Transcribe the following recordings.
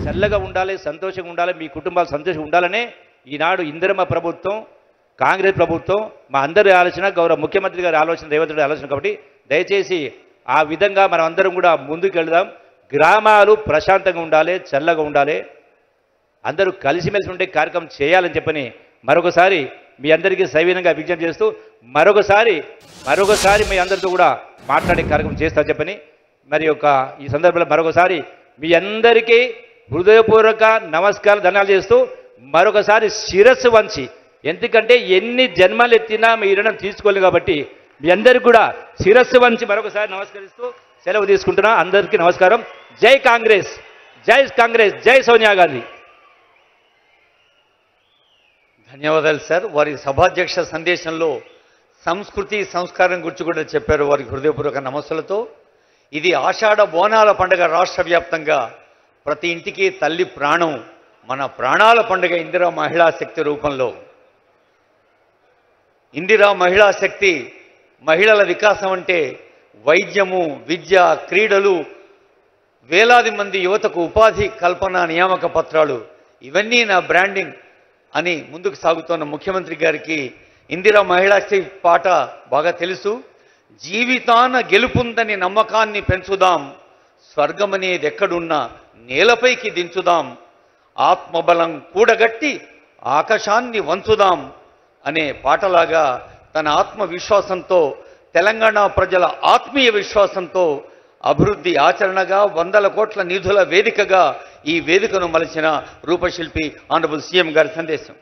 చల్లగా ఉండాలి, సంతోషంగా ఉండాలి, మీ కుటుంబాలు సంతోషంగా ఉండాలనే ఈనాడు ఇందిరమ్మ ప్రభుత్వం, కాంగ్రెస్ ప్రభుత్వం, మా అందరి ఆలోచన, గౌరవ ముఖ్యమంత్రి గారి ఆలోచన, రేవంత్ రెడ్డి ఆలోచన. కాబట్టి దయచేసి ఆ విధంగా మనం అందరం కూడా ముందుకు వెళదాం. గ్రామాలు ప్రశాంతంగా ఉండాలి, చల్లగా ఉండాలి, అందరూ కలిసిమెలిసి ఉండే కార్యక్రమం చేయాలని చెప్పని మరొకసారి మీ అందరికీ సవినయంగా విజ్ఞప్తి చేస్తూ మరొకసారి మీ అందరితో కూడా మాట్లాడే కార్యక్రమం చేస్తా చెప్పని మరి ఈ సందర్భంలో మరొకసారి మీ అందరికీ హృదయపూర్వక నమస్కారం ధన్యవాదాలు చేస్తూ మరొకసారి శిరస్సు వంచి, ఎందుకంటే ఎన్ని జన్మలు ఎత్తినా మీ రుణం తీసుకోలేదు కాబట్టి మీ అందరికీ కూడా శిరస్సు వంచి మరొకసారి నమస్కరిస్తూ సెలవు తీసుకుంటున్నా. అందరికీ నమస్కారం. జై కాంగ్రెస్, జై కాంగ్రెస్, జై సోనియా గాంధీ. ధన్యవాదాలు సార్. వారి సభాధ్యక్ష సందేశంలో సంస్కృతి సంస్కారం గురించి కూడా చెప్పారు. వారికి హృదయపూర్వక నమస్సులతో. ఇది ఆషాఢ బోనాల పండుగ. రాష్ట్ర వ్యాప్తంగా ప్రతి ఇంటికి తల్లి ప్రాణం, మన ప్రాణాల పండుగ ఇందిరా మహిళా శక్తి రూపంలో. ఇందిరా మహిళా శక్తి, మహిళల వికాసం అంటే వైద్యము, విద్య, క్రీడలు, వేలాది మంది యువతకు ఉపాధి కల్పన, నియామక పత్రాలు, ఇవన్నీ నా బ్రాండింగ్ అని ముందుకు సాగుతున్న ముఖ్యమంత్రి గారికి ఇందిరా మహిళా శక్తి పాట బాగా తెలుసు. జీవితాన గెలుపుందని నమ్మకాన్ని పెంచుదాం, స్వర్గమనేది ఎక్కడున్నా నేలపైకి దించుదాం, ఆత్మబలం కూడగట్టి ఆకాశాన్ని వంచుదాం అనే పాటలాగా తన ఆత్మవిశ్వాసంతో, తెలంగాణ ప్రజల ఆత్మీయ విశ్వాసంతో అభివృద్ధి ఆచరణగా 100 కోట్ల నిధుల వేదికగా ఈ వేదికను మలిచిన రూపశిల్పి ఆనరబుల్ సీఎం గారి సందేశం.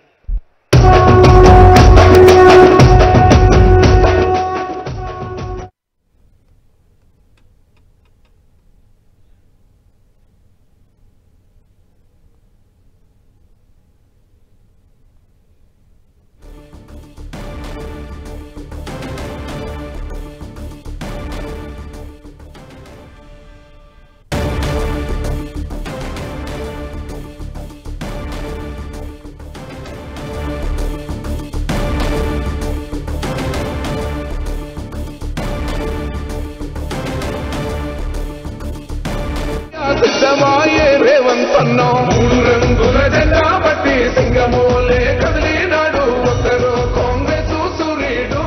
రేవంతన్న 3 రంగుల జెండా బట్టి సింగమోలే కదిలినాడు, ఒక్కరు కాంగ్రెస్ సూర్యుడు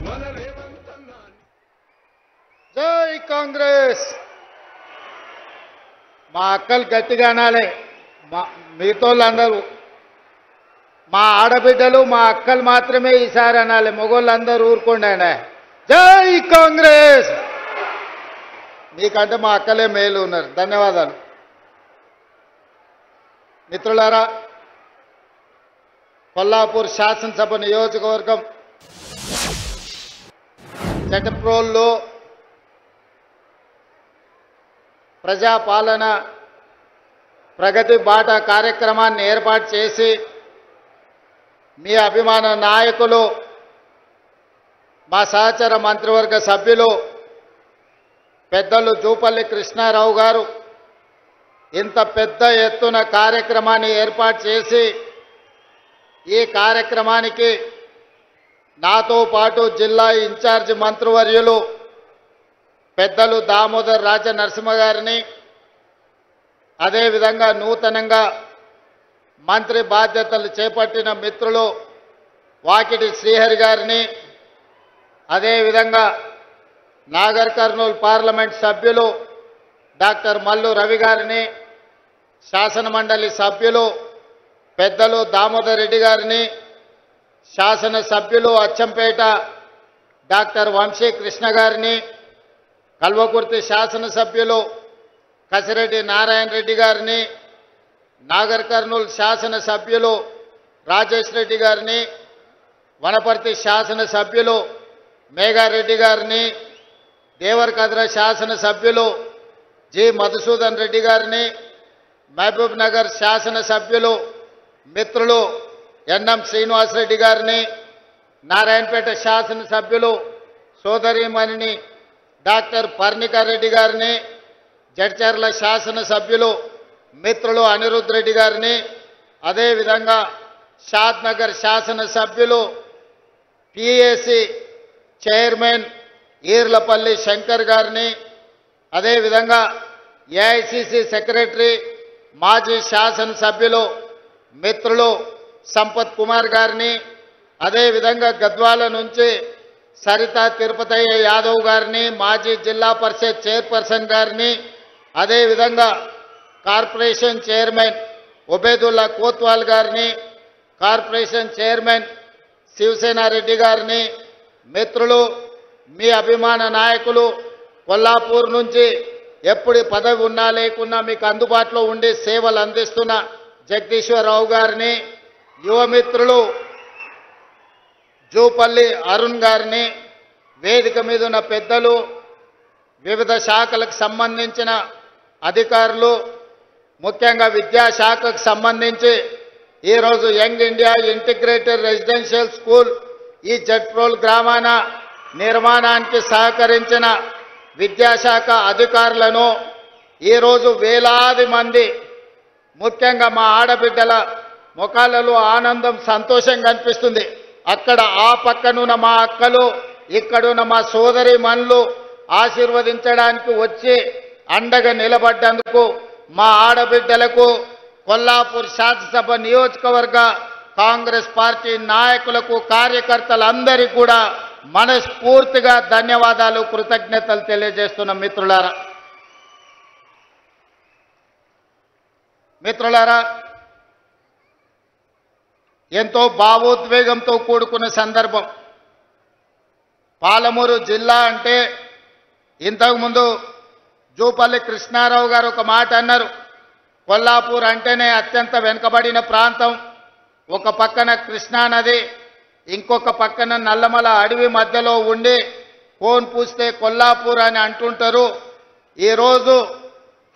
మన రేవంతన్న. జై కాంగ్రెస్. మా అక్కలు గట్టిగా అనాలి. మిగతాళ్ళందరూ, మా ఆడబిడ్డలు, మా అక్కలు మాత్రమే ఈసారి అనాలి. మగోళ్ళందరూ ఊరుకోండి. జై కాంగ్రెస్. మీకంటే మా అక్కలే మేలు ఉన్నారు. ధన్యవాదాలు. మిత్రులారా, కొల్లాపూర్ శాసనసభ నియోజకవర్గం చటప్రోల్లో ప్రజాపాలన ప్రగతి బాట కార్యక్రమాన్ని ఏర్పాటు చేసి మీ అభిమాన నాయకులు, మా సహచర మంత్రివర్గ సభ్యులు పెద్దలు జూపల్లి కృష్ణారావు గారు ఇంత పెద్ద ఎత్తున కార్యక్రమాన్ని ఏర్పాటు చేసి, ఈ కార్యక్రమానికి నాతో పాటు జిల్లా ఇన్ఛార్జి మంత్రివర్యులు పెద్దలు దామోదర్ రాజ నరసింహ గారిని, అదేవిధంగా నూతనంగా మంత్రి బాధ్యతలు చేపట్టిన మిత్రులు వాకిటి శ్రీహరి గారిని, అదేవిధంగా నాగర్ కర్నూలు పార్లమెంట్ సభ్యులు డాక్టర్ మల్లు రవి గారిని, శాసనమండలి సభ్యులు పెద్దలు దామోదర్ రెడ్డి గారిని, శాసనసభ్యులు అచ్చంపేట డాక్టర్ వంశీ కృష్ణ గారిని, కల్వకుర్తి శాసనసభ్యులు కసిరెడ్డి నారాయణ రెడ్డి గారిని, నాగర్ కర్నూలు శాసనసభ్యులు రాజేష్ రెడ్డి గారిని, వనపర్తి శాసనసభ్యులు మేఘారెడ్డి గారిని, దేవరకద్ర శాసనసభ్యులు జి మధుసూదన్ రెడ్డి గారిని, మహబూబ్ నగర్ శాసనసభ్యులు మిత్రులు ఎన్ఎం శ్రీనివాసరెడ్డి గారిని, నారాయణపేట శాసనసభ్యులు సోదరీమణిని డాక్టర్ పర్ణికారెడ్డి గారిని, జడ్చర్ల శాసనసభ్యులు మిత్రులు అనిరుద్ రెడ్డి గారిని, అదేవిధంగా షాద్నగర్ శాసనసభ్యులు పిఏసి చైర్మన్ ఈర్లపల్లి శంకర్ గారిని, అదేవిధంగా ఏఐసిసి సెక్రటరీ మాజీ శాసనసభ్యులు మిత్రులు సంపత్ కుమార్ గారిని, అదేవిధంగా గద్వాల నుంచి సరితా తిరుపతయ్య యాదవ్ గారిని, మాజీ జిల్లా పరిషత్ చైర్పర్సన్ గారిని, అదేవిధంగా కార్పొరేషన్ చైర్మన్ ఉబేదుల్లా కోత్వాల్ గారిని, కార్పొరేషన్ చైర్మన్ శివసేన రెడ్డి గారిని, మిత్రులు మీ అభిమాన నాయకులు కొల్లాపూర్ నుంచి ఎప్పుడు పదవి ఉన్నా లేకున్నా మీకు అందుబాటులో ఉండి సేవలు అందిస్తున్న జగదీశ్వరరావు గారిని, యువమిత్రులు జూపల్లి అరుణ్ గారిని, వేదిక మీద ఉన్న పెద్దలు, వివిధ శాఖలకు సంబంధించిన అధికారులు, ముఖ్యంగా విద్యాశాఖకు సంబంధించి ఈరోజు young India integrated residential school ఈ జట్ప్రోల్ గ్రామాన నిర్మాణానికి సహకరించిన విద్యాశాఖ అధికారులను, ఈరోజు వేలాది మంది ముఖ్యంగా మా ఆడబిడ్డల ముఖాలలో ఆనందం సంతోషం కనిపిస్తుంది. అక్కడ ఆ పక్కనున్న మా అక్కలు, ఇక్కడున్న మా సోదరి మనులు ఆశీర్వదించడానికి వచ్చి అండగా నిలబడ్డందుకు మా ఆడబిడ్డలకు కొల్లాపూర్ శాసనసభ నియోజకవర్గ కాంగ్రెస్ పార్టీ నాయకులకు కార్యకర్తలందరికీ కూడా మనస్ఫూర్తిగా ధన్యవాదాలు కృతజ్ఞతలు తెలియజేస్తున్న మిత్రులారా ఎంతో భావోద్వేగంతో కూడుకున్న సందర్భం. పాలమూరు జిల్లా అంటే ఇంతకుముందు జూపల్లి కృష్ణారావు గారు ఒక మాట అన్నారు, కొల్లాపూర్ అంటేనే అత్యంత వెనుకబడిన ప్రాంతం, ఒక పక్కన కృష్ణానది, ఇంకొక పక్కన నల్లమల అడవి మధ్యలో ఉండి కోన్ పూస్తే కొల్లాపూర్ అని అంటుంటారు. ఈరోజు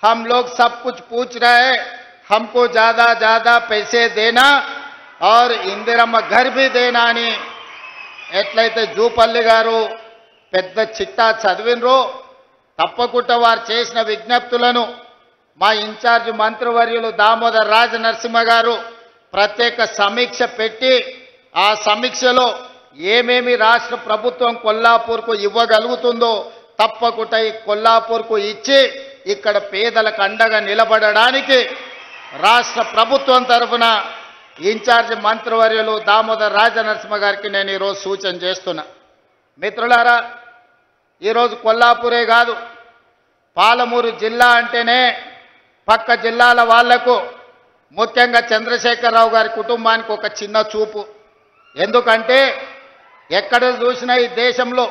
हम लोग सब कुछ पूछ रहे हैं, हमको ज्यादा ज्यादा पैसे देना और ఇందిరమ్మ घर भी देना అని ఎట్లయితే జూపల్లి గారు పెద్ద చిట్టా చదివినరో తప్పకుండా వారు చేసిన విజ్ఞప్తులను మా ఇన్ఛార్జ్ మంత్రివర్యులు దామోదర్ రాజనరసింహ గారు ప్రత్యేక సమీక్ష పెట్టి ఆ సమీక్షలో ఏమేమి రాష్ట్ర ప్రభుత్వం కొల్లాపూర్కు ఇవ్వగలుగుతుందో తప్పకుండా ఈ కొల్లాపూర్కు ఇచ్చి ఇక్కడ పేదలకు అండగా నిలబడడానికి రాష్ట్ర ప్రభుత్వం తరఫున ఇన్ఛార్జ్ మంత్రివర్యులు దామోదర్ రాజనరసింహ గారికి నేను ఈరోజు సూచన చేస్తున్నా. మిత్రులారా, ఈరోజు కొల్లాపూరే కాదు, పాలమూరు జిల్లా అంటేనే పక్క జిల్లాల వాళ్లకు, ముఖ్యంగా చంద్రశేఖరరావు గారి కుటుంబానికి ఒక చిన్న చూపు. ఎందుకంటే ఎక్కడ చూసినా ఈ దేశంలో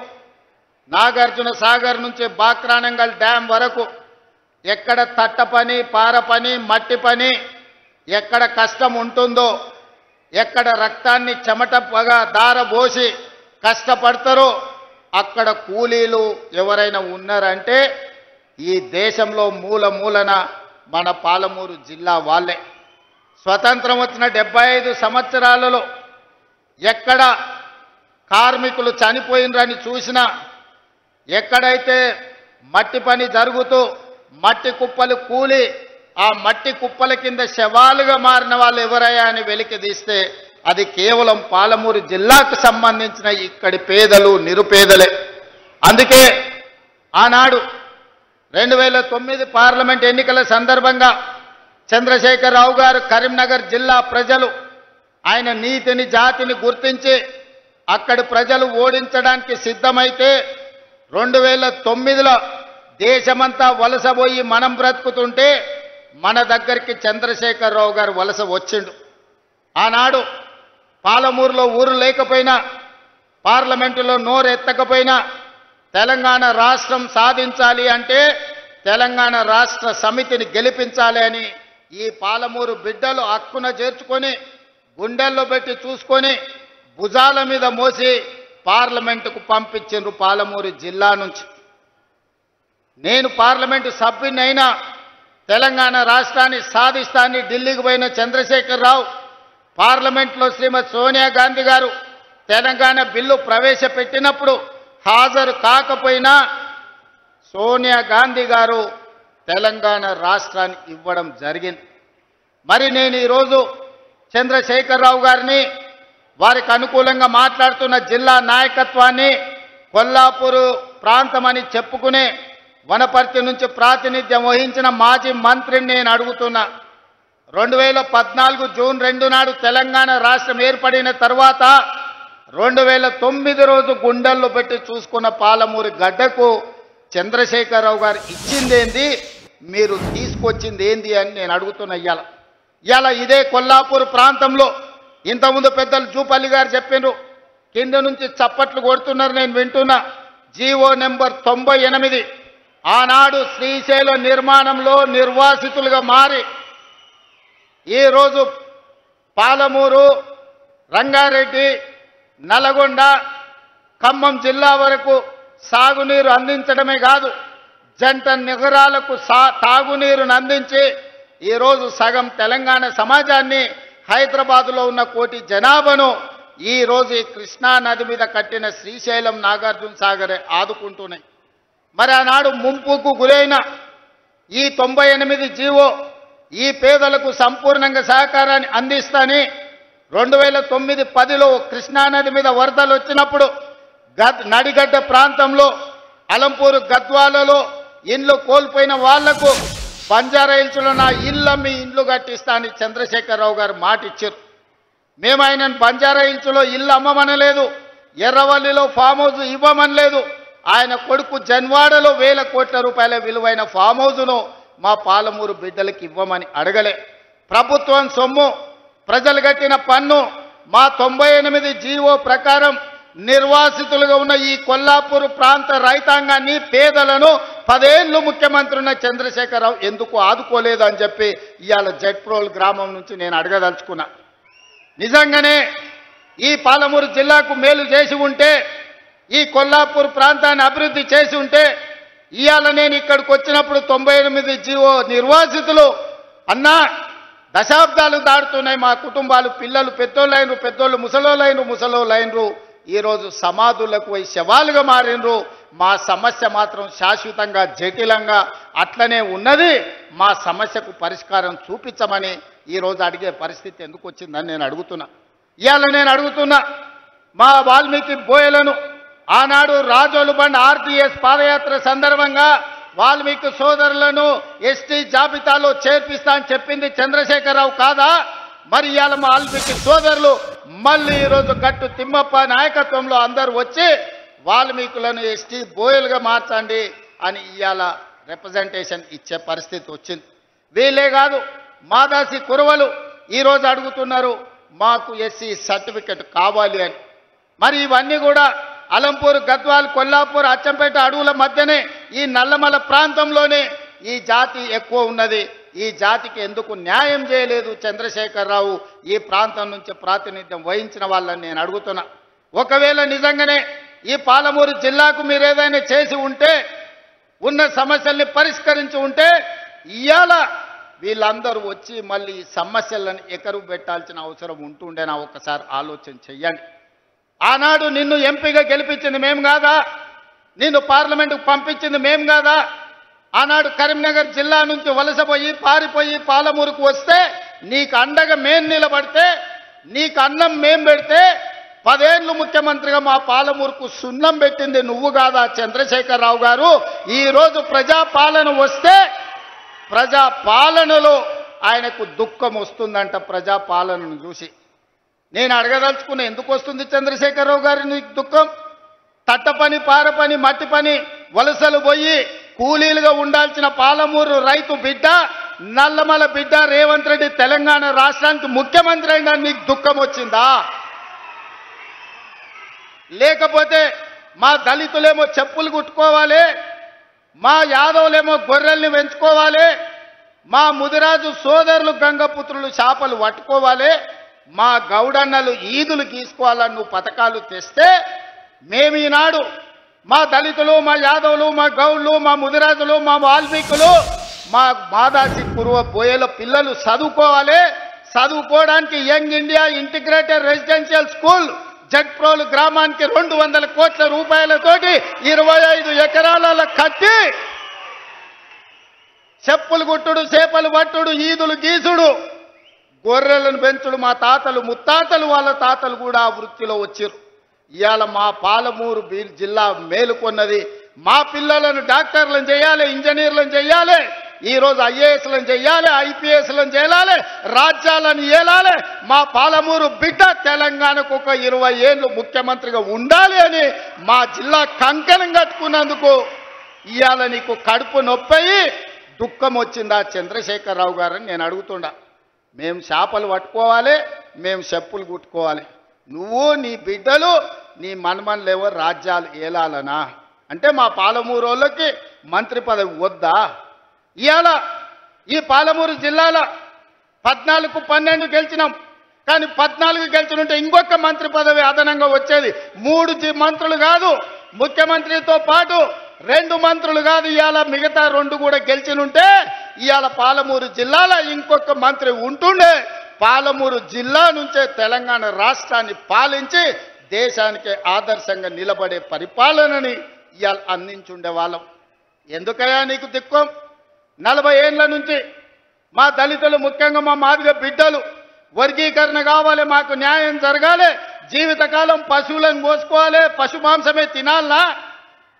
నాగార్జున సాగర్ నుంచి బాక్రానంగల్ డ్యాం వరకు ఎక్కడ తట్ట పని, పార పని, మట్టి పని, ఎక్కడ కష్టం ఉంటుందో, ఎక్కడ రక్తాన్ని చెమటగా దారబోసి కష్టపడతారో అక్కడ కూలీలు ఎవరైనా ఉన్నారంటే ఈ దేశంలో మూల మూలన మన పాలమూరు జిల్లా వాళ్ళే. స్వతంత్రం వచ్చిన 75 సంవత్సరాలలో ఎక్కడ కార్మికులు చనిపోయినరని చూసినా, ఎక్కడైతే మట్టి పని జరుగుతూ మట్టి కుప్పలు కూలి ఆ మట్టి కుప్పల కింద శవాలుగా మారిన వాళ్ళు ఎవరయ్యా అని వెలికి తీస్తే అది కేవలం పాలమూరు జిల్లాకు సంబంధించిన ఇక్కడి పేదలు, నిరుపేదలే. అందుకే ఆనాడు 2009 పార్లమెంట్ ఎన్నికల సందర్భంగా చంద్రశేఖరరావు గారు కరీంనగర్ జిల్లా ప్రజలు ఆయన నీతిని, జాతిని గుర్తించి అక్కడి ప్రజలు ఓడించడానికి సిద్ధమైతే 2009లో దేశమంతా వలసపోయి మనం బ్రతుకుతుంటే మన దగ్గరికి చంద్రశేఖరరావు గారు వలస వచ్చిండు. ఆనాడు పాలమూరులో ఊరు లేకపోయినా, పార్లమెంటులో నోరెత్తకపోయినా తెలంగాణ రాష్ట్రం సాధించాలి అంటే తెలంగాణ రాష్ట్ర సమితిని గెలిపించాలి అని ఈ పాలమూరు బిడ్డలు హక్కున చేర్చుకొని గుండెల్లో పెట్టి చూసుకొని భుజాల మీద మోసి పార్లమెంటుకు పంపించిండ్రు పాలమూరు జిల్లా నుంచి. నేను పార్లమెంటు సభ్యునైనా తెలంగాణ రాష్ట్రాన్ని సాధిస్తాన్ని ఢిల్లీకి పోయిన చంద్రశేఖరరావు పార్లమెంట్లో శ్రీమతి సోనియా గాంధీ గారు తెలంగాణ బిల్లు ప్రవేశపెట్టినప్పుడు హాజరు కాకపోయినా సోనియా గాంధీ గారు తెలంగాణ రాష్ట్రానికి ఇవ్వడం జరిగింది. మరి నేను ఈరోజు చంద్రశేఖరరావు గారిని, వారికి అనుకూలంగా మాట్లాడుతున్న జిల్లా నాయకత్వాన్ని, కొల్లాపూరు ప్రాంతం అని చెప్పుకునే వనపర్తి నుంచి ప్రాతినిధ్యం వహించిన మాజీ మంత్రిని నేను అడుగుతున్నా, 2014 జూన్ 2 నాడు తెలంగాణ రాష్ట్రం ఏర్పడిన తర్వాత 2009 రోజు గుండెల్లో పెట్టి చూసుకున్న పాలమూరు గడ్డకు చంద్రశేఖరరావు గారు ఇచ్చిందేంది, మీరు తీసుకొచ్చింది ఏంది అని నేను అడుగుతున్నా. ఇవాళ ఇదే కొల్లాపూర్ ప్రాంతంలో ఇంతకుముందు పెద్దలు జూపల్లి గారు చెప్పినారు, కింద నుంచి చప్పట్లు కొడుతున్నారు, నేను వింటున్నా. జీవో నెంబర్ 98 ఆనాడు శ్రీశైలం నిర్మాణంలో నిర్వాసితులుగా మారి ఈరోజు పాలమూరు, రంగారెడ్డి, నల్గొండ, ఖమ్మం జిల్లా వరకు సాగునీరు అందించడమే కాదు, జంట నగరాలకు తాగునీరును అందించి ఈరోజు సగం తెలంగాణ సమాజాన్ని, హైదరాబాదులో ఉన్న 1 కోటి జనాభాను ఈరోజు ఈ కృష్ణా నది మీద కట్టిన శ్రీశైలం, నాగార్జున సాగరే ఆదుకుంటున్నాయి. మరి ఆనాడు ముంపుకు గురైన ఈ 98 జీవో ఈ పేదలకు సంపూర్ణంగా సహకారాన్ని అందిస్తాని 2009-10లో కృష్ణానది మీద వరదలు వచ్చినప్పుడు నడిగడ్డ ప్రాంతంలో అలంపూరు, గద్వాలలో ఇండ్లు కోల్పోయిన వాళ్లకు బంజారా హిల్స్లో నా ఇళ్ళమ్మి ఇండ్లు కట్టిస్తానని చంద్రశేఖరరావు గారు మాట ఇచ్చారు. మేము ఆయనను బంజారా హిల్స్లో ఇల్లు అమ్మమనలేదు, ఎర్రవల్లిలో ఫామ్ హౌస్ ఇవ్వమనలేదు. ఆయన కొడుకు జన్వాడలో 1000 కోట్ల రూపాయల విలువైన ఫామ్ హౌస్ను మా పాలమూరు బిడ్డలకు ఇవ్వమని అడగలే. ప్రభుత్వం సొమ్ము, ప్రజలు కట్టిన పన్ను, మా 98 జీవో ప్రకారం నిర్వాసితులుగా ఉన్న ఈ కొల్లాపూర్ ప్రాంత రైతాంగాన్ని, పేదలను 10 ఏళ్ళు ముఖ్యమంత్రి ఉన్న చంద్రశేఖరరావు ఎందుకు ఆదుకోలేదు అని చెప్పి ఇవాళ జడ్ప్రోల్ గ్రామం నుంచి నేను అడగదలుచుకున్నా. నిజంగానే ఈ పాలమూరు జిల్లాకు మేలు చేసి ఉంటే, ఈ కొల్లాపూర్ ప్రాంతాన్ని అభివృద్ధి చేసి ఉంటే, ఇవాళ నేను ఇక్కడికి వచ్చినప్పుడు 98 జీవో నిర్వాసితులు అన్నా దశాబ్దాలు దాటుతున్నాయి, మా కుటుంబాలు, పిల్లలు పెద్దోళ్ళైనరు, పెద్దోళ్ళు ముసలోళ్ళైనరు, ఈరోజు సమాధులకు పోయి శవాలుగా మారినరు. మా సమస్య మాత్రం శాశ్వతంగా, జటిలంగా అట్లనే ఉన్నది, మా సమస్యకు పరిష్కారం చూపించమని ఈరోజు అడిగే పరిస్థితి ఎందుకు వచ్చిందని నేను అడుగుతున్నా. ఇవాళ నేను అడుగుతున్నా, మా వాల్మీకి బోయలను ఆనాడు రాజోలు బండ్ ఆర్టీఎస్ పాదయాత్ర సందర్భంగా వాల్మీకి సోదరులను ఎస్టీ జాబితాలో చేర్పిస్తా అని చెప్పింది చంద్రశేఖరరావు కాదా? మరి ఇవాళ మా వాల్మీకి సోదరులు మళ్ళీ ఈరోజు గట్టు తిమ్మప్ప నాయకత్వంలో అందరూ వచ్చి వాల్మీకులను ఎస్టీ బోయలుగా మార్చండి అని ఇవాళ రిప్రజెంటేషన్ ఇచ్చే పరిస్థితి వచ్చింది. వీళ్ళే కాదు, మాదాసి కురవలు ఈరోజు అడుగుతున్నారు మాకు ఎస్సీ సర్టిఫికెట్ కావాలి అని. మరి ఇవన్నీ కూడా అలంపూర్, గద్వాల్, కొల్లాపూర్, అచ్చంపేట అడవుల మధ్యనే ఈ నల్లమల ప్రాంతంలోనే ఈ జాతి ఎక్కువ ఉన్నది. ఈ జాతికి ఎందుకు న్యాయం చేయలేదు చంద్రశేఖరరావు? ఈ ప్రాంతం నుంచి ప్రాతినిధ్యం వహించిన వాళ్ళని నేను అడుగుతున్నా. ఒకవేళ నిజంగానే ఈ పాలమూరు జిల్లాకు మీరు ఏదైనా చేసి ఉంటే, ఉన్న సమస్యల్ని పరిష్కరించి ఉంటే, ఇవాళ వీళ్ళందరూ వచ్చి మళ్ళీ ఈ సమస్యలను ఎకరువు పెట్టాల్సిన అవసరం ఉంటుండేనా? ఒకసారి ఆలోచన చెయ్యండి. ఆనాడు నిన్ను ఎంపీగా గెలిపించింది మేము కాదా? నిన్ను పార్లమెంటుకు పంపించింది మేము కాదా? ఆనాడు కరీంనగర్ జిల్లా నుంచి వలసపోయి పారిపోయి పాలమూరుకు వస్తే నీకు అండగా మేం నిలబడితే, నీకు అన్నం మేం పెడితే 10 ఏళ్ళు ముఖ్యమంత్రిగా మా పాలమూరుకు సున్నం పెట్టింది నువ్వు కాదా చంద్రశేఖరరావు గారు? ఈరోజు ప్రజాపాలన వస్తే ప్రజాపాలనలో ఆయనకు దుఃఖం వస్తుందంట. ప్రజాపాలనను చూసి నేను అడగదలుచుకున్నా, ఎందుకు వస్తుంది చంద్రశేఖరరావు గారి నీకు దుఃఖం? తట్ట పని, పార పని, మట్టి పని వలసలు పోయి కూలీలుగా ఉండాల్సిన పాలమూరు రైతు బిడ్డ, నల్లమల బిడ్డ రేవంత్ రెడ్డి తెలంగాణ రాష్ట్రానికి ముఖ్యమంత్రి అయినా నీకు దుఃఖం వచ్చిందా? లేకపోతే మా దళితులేమో చెప్పులు కుట్టుకోవాలి, మా యాదవులేమో గొర్రెల్ని పెంచుకోవాలి, మా ముదిరాజు సోదరులు గంగపుత్రులు చేపలు పట్టుకోవాలి, మా గౌడన్నలు ఈదులు గీసుకోవాలని నువ్వు పథకాలు తెస్తే, మేము ఈనాడు మా దళితులు, మా యాదవులు, మా గౌళ్ళు, మా ముదిరాజులు, మా వాల్మీకులు, మా మాదాసి పూర్వ బోయల పిల్లలు చదువుకోవాలి. చదువుకోవడానికి young India integrated residential school జడ్ప్రోలు గ్రామానికి 200 కోట్ల రూపాయలతోటి 25 ఎకరాల కట్టి చెప్పులు గుట్టుడు, చేపలు పట్టుడు, ఈదులు గీసుడు, గొర్రెలను పెంచుడు మా తాతలు ముత్తాతలు వాళ్ళ తాతలు కూడా ఆ వృత్తిలో వచ్చారు. ఇవాళ మా పాలమూరు జిల్లా మేలుకొన్నది. మా పిల్లలను డాక్టర్లను చేయాలి, ఇంజనీర్లను చేయాలి, ఈరోజు ఐఏఎస్లను చేయాలి, ఐపీఎస్లను చేయాలి, రాజ్యాలను ఏలాలి. మా పాలమూరు బిడ్డ తెలంగాణకు ఒక 20 ఏళ్ళు ముఖ్యమంత్రిగా ఉండాలి అని మా జిల్లా కంకణం కట్టుకున్నందుకు ఇవాళ నీకు కడుపు నొప్పయి దుఃఖం వచ్చిందా చంద్రశేఖరరావు గారని నేను అడుగుతుండా. మేము చేపలు పట్టుకోవాలి, మేము చెప్పులు కుట్టుకోవాలి, నువ్వు నీ బిడ్డలు నీ మనమన్లేవో రాజ్యాలు ఏలాలనా అంటే మా పాలమూరు వాళ్ళకి మంత్రి పదవి వద్దా? ఇవాళ ఈ పాలమూరు జిల్లాలో 14-12 గెలిచినాం, కానీ 14 గెలిచినుంటే ఇంకొక మంత్రి పదవి అదనంగా వచ్చేది. 3 మంత్రులు కాదు, ముఖ్యమంత్రితో పాటు 2 మంత్రులు కాదు, ఇవాళ మిగతా 2 కూడా గెలిచినుంటే ఇవాళ పాలమూరు జిల్లాలో ఇంకొక మంత్రి ఉంటుండే. పాలమూరు జిల్లా నుంచే తెలంగాణ రాష్ట్రాన్ని పాలించి దేశానికి ఆదర్శంగా నిలబడే పరిపాలనని ఇవాళ అందించుండే వాళ్ళం. ఎందుకయ్యా నీకు దిక్కం? 40 ఏళ్ల నుంచి మా దళితులు, ముఖ్యంగా మా మాదిగ బిడ్డలు వర్గీకరణ కావాలి, మాకు న్యాయం జరగాలి, జీవితకాలం పశువులను మోసుకోవాలి, పశు మాంసమే తినాలనా,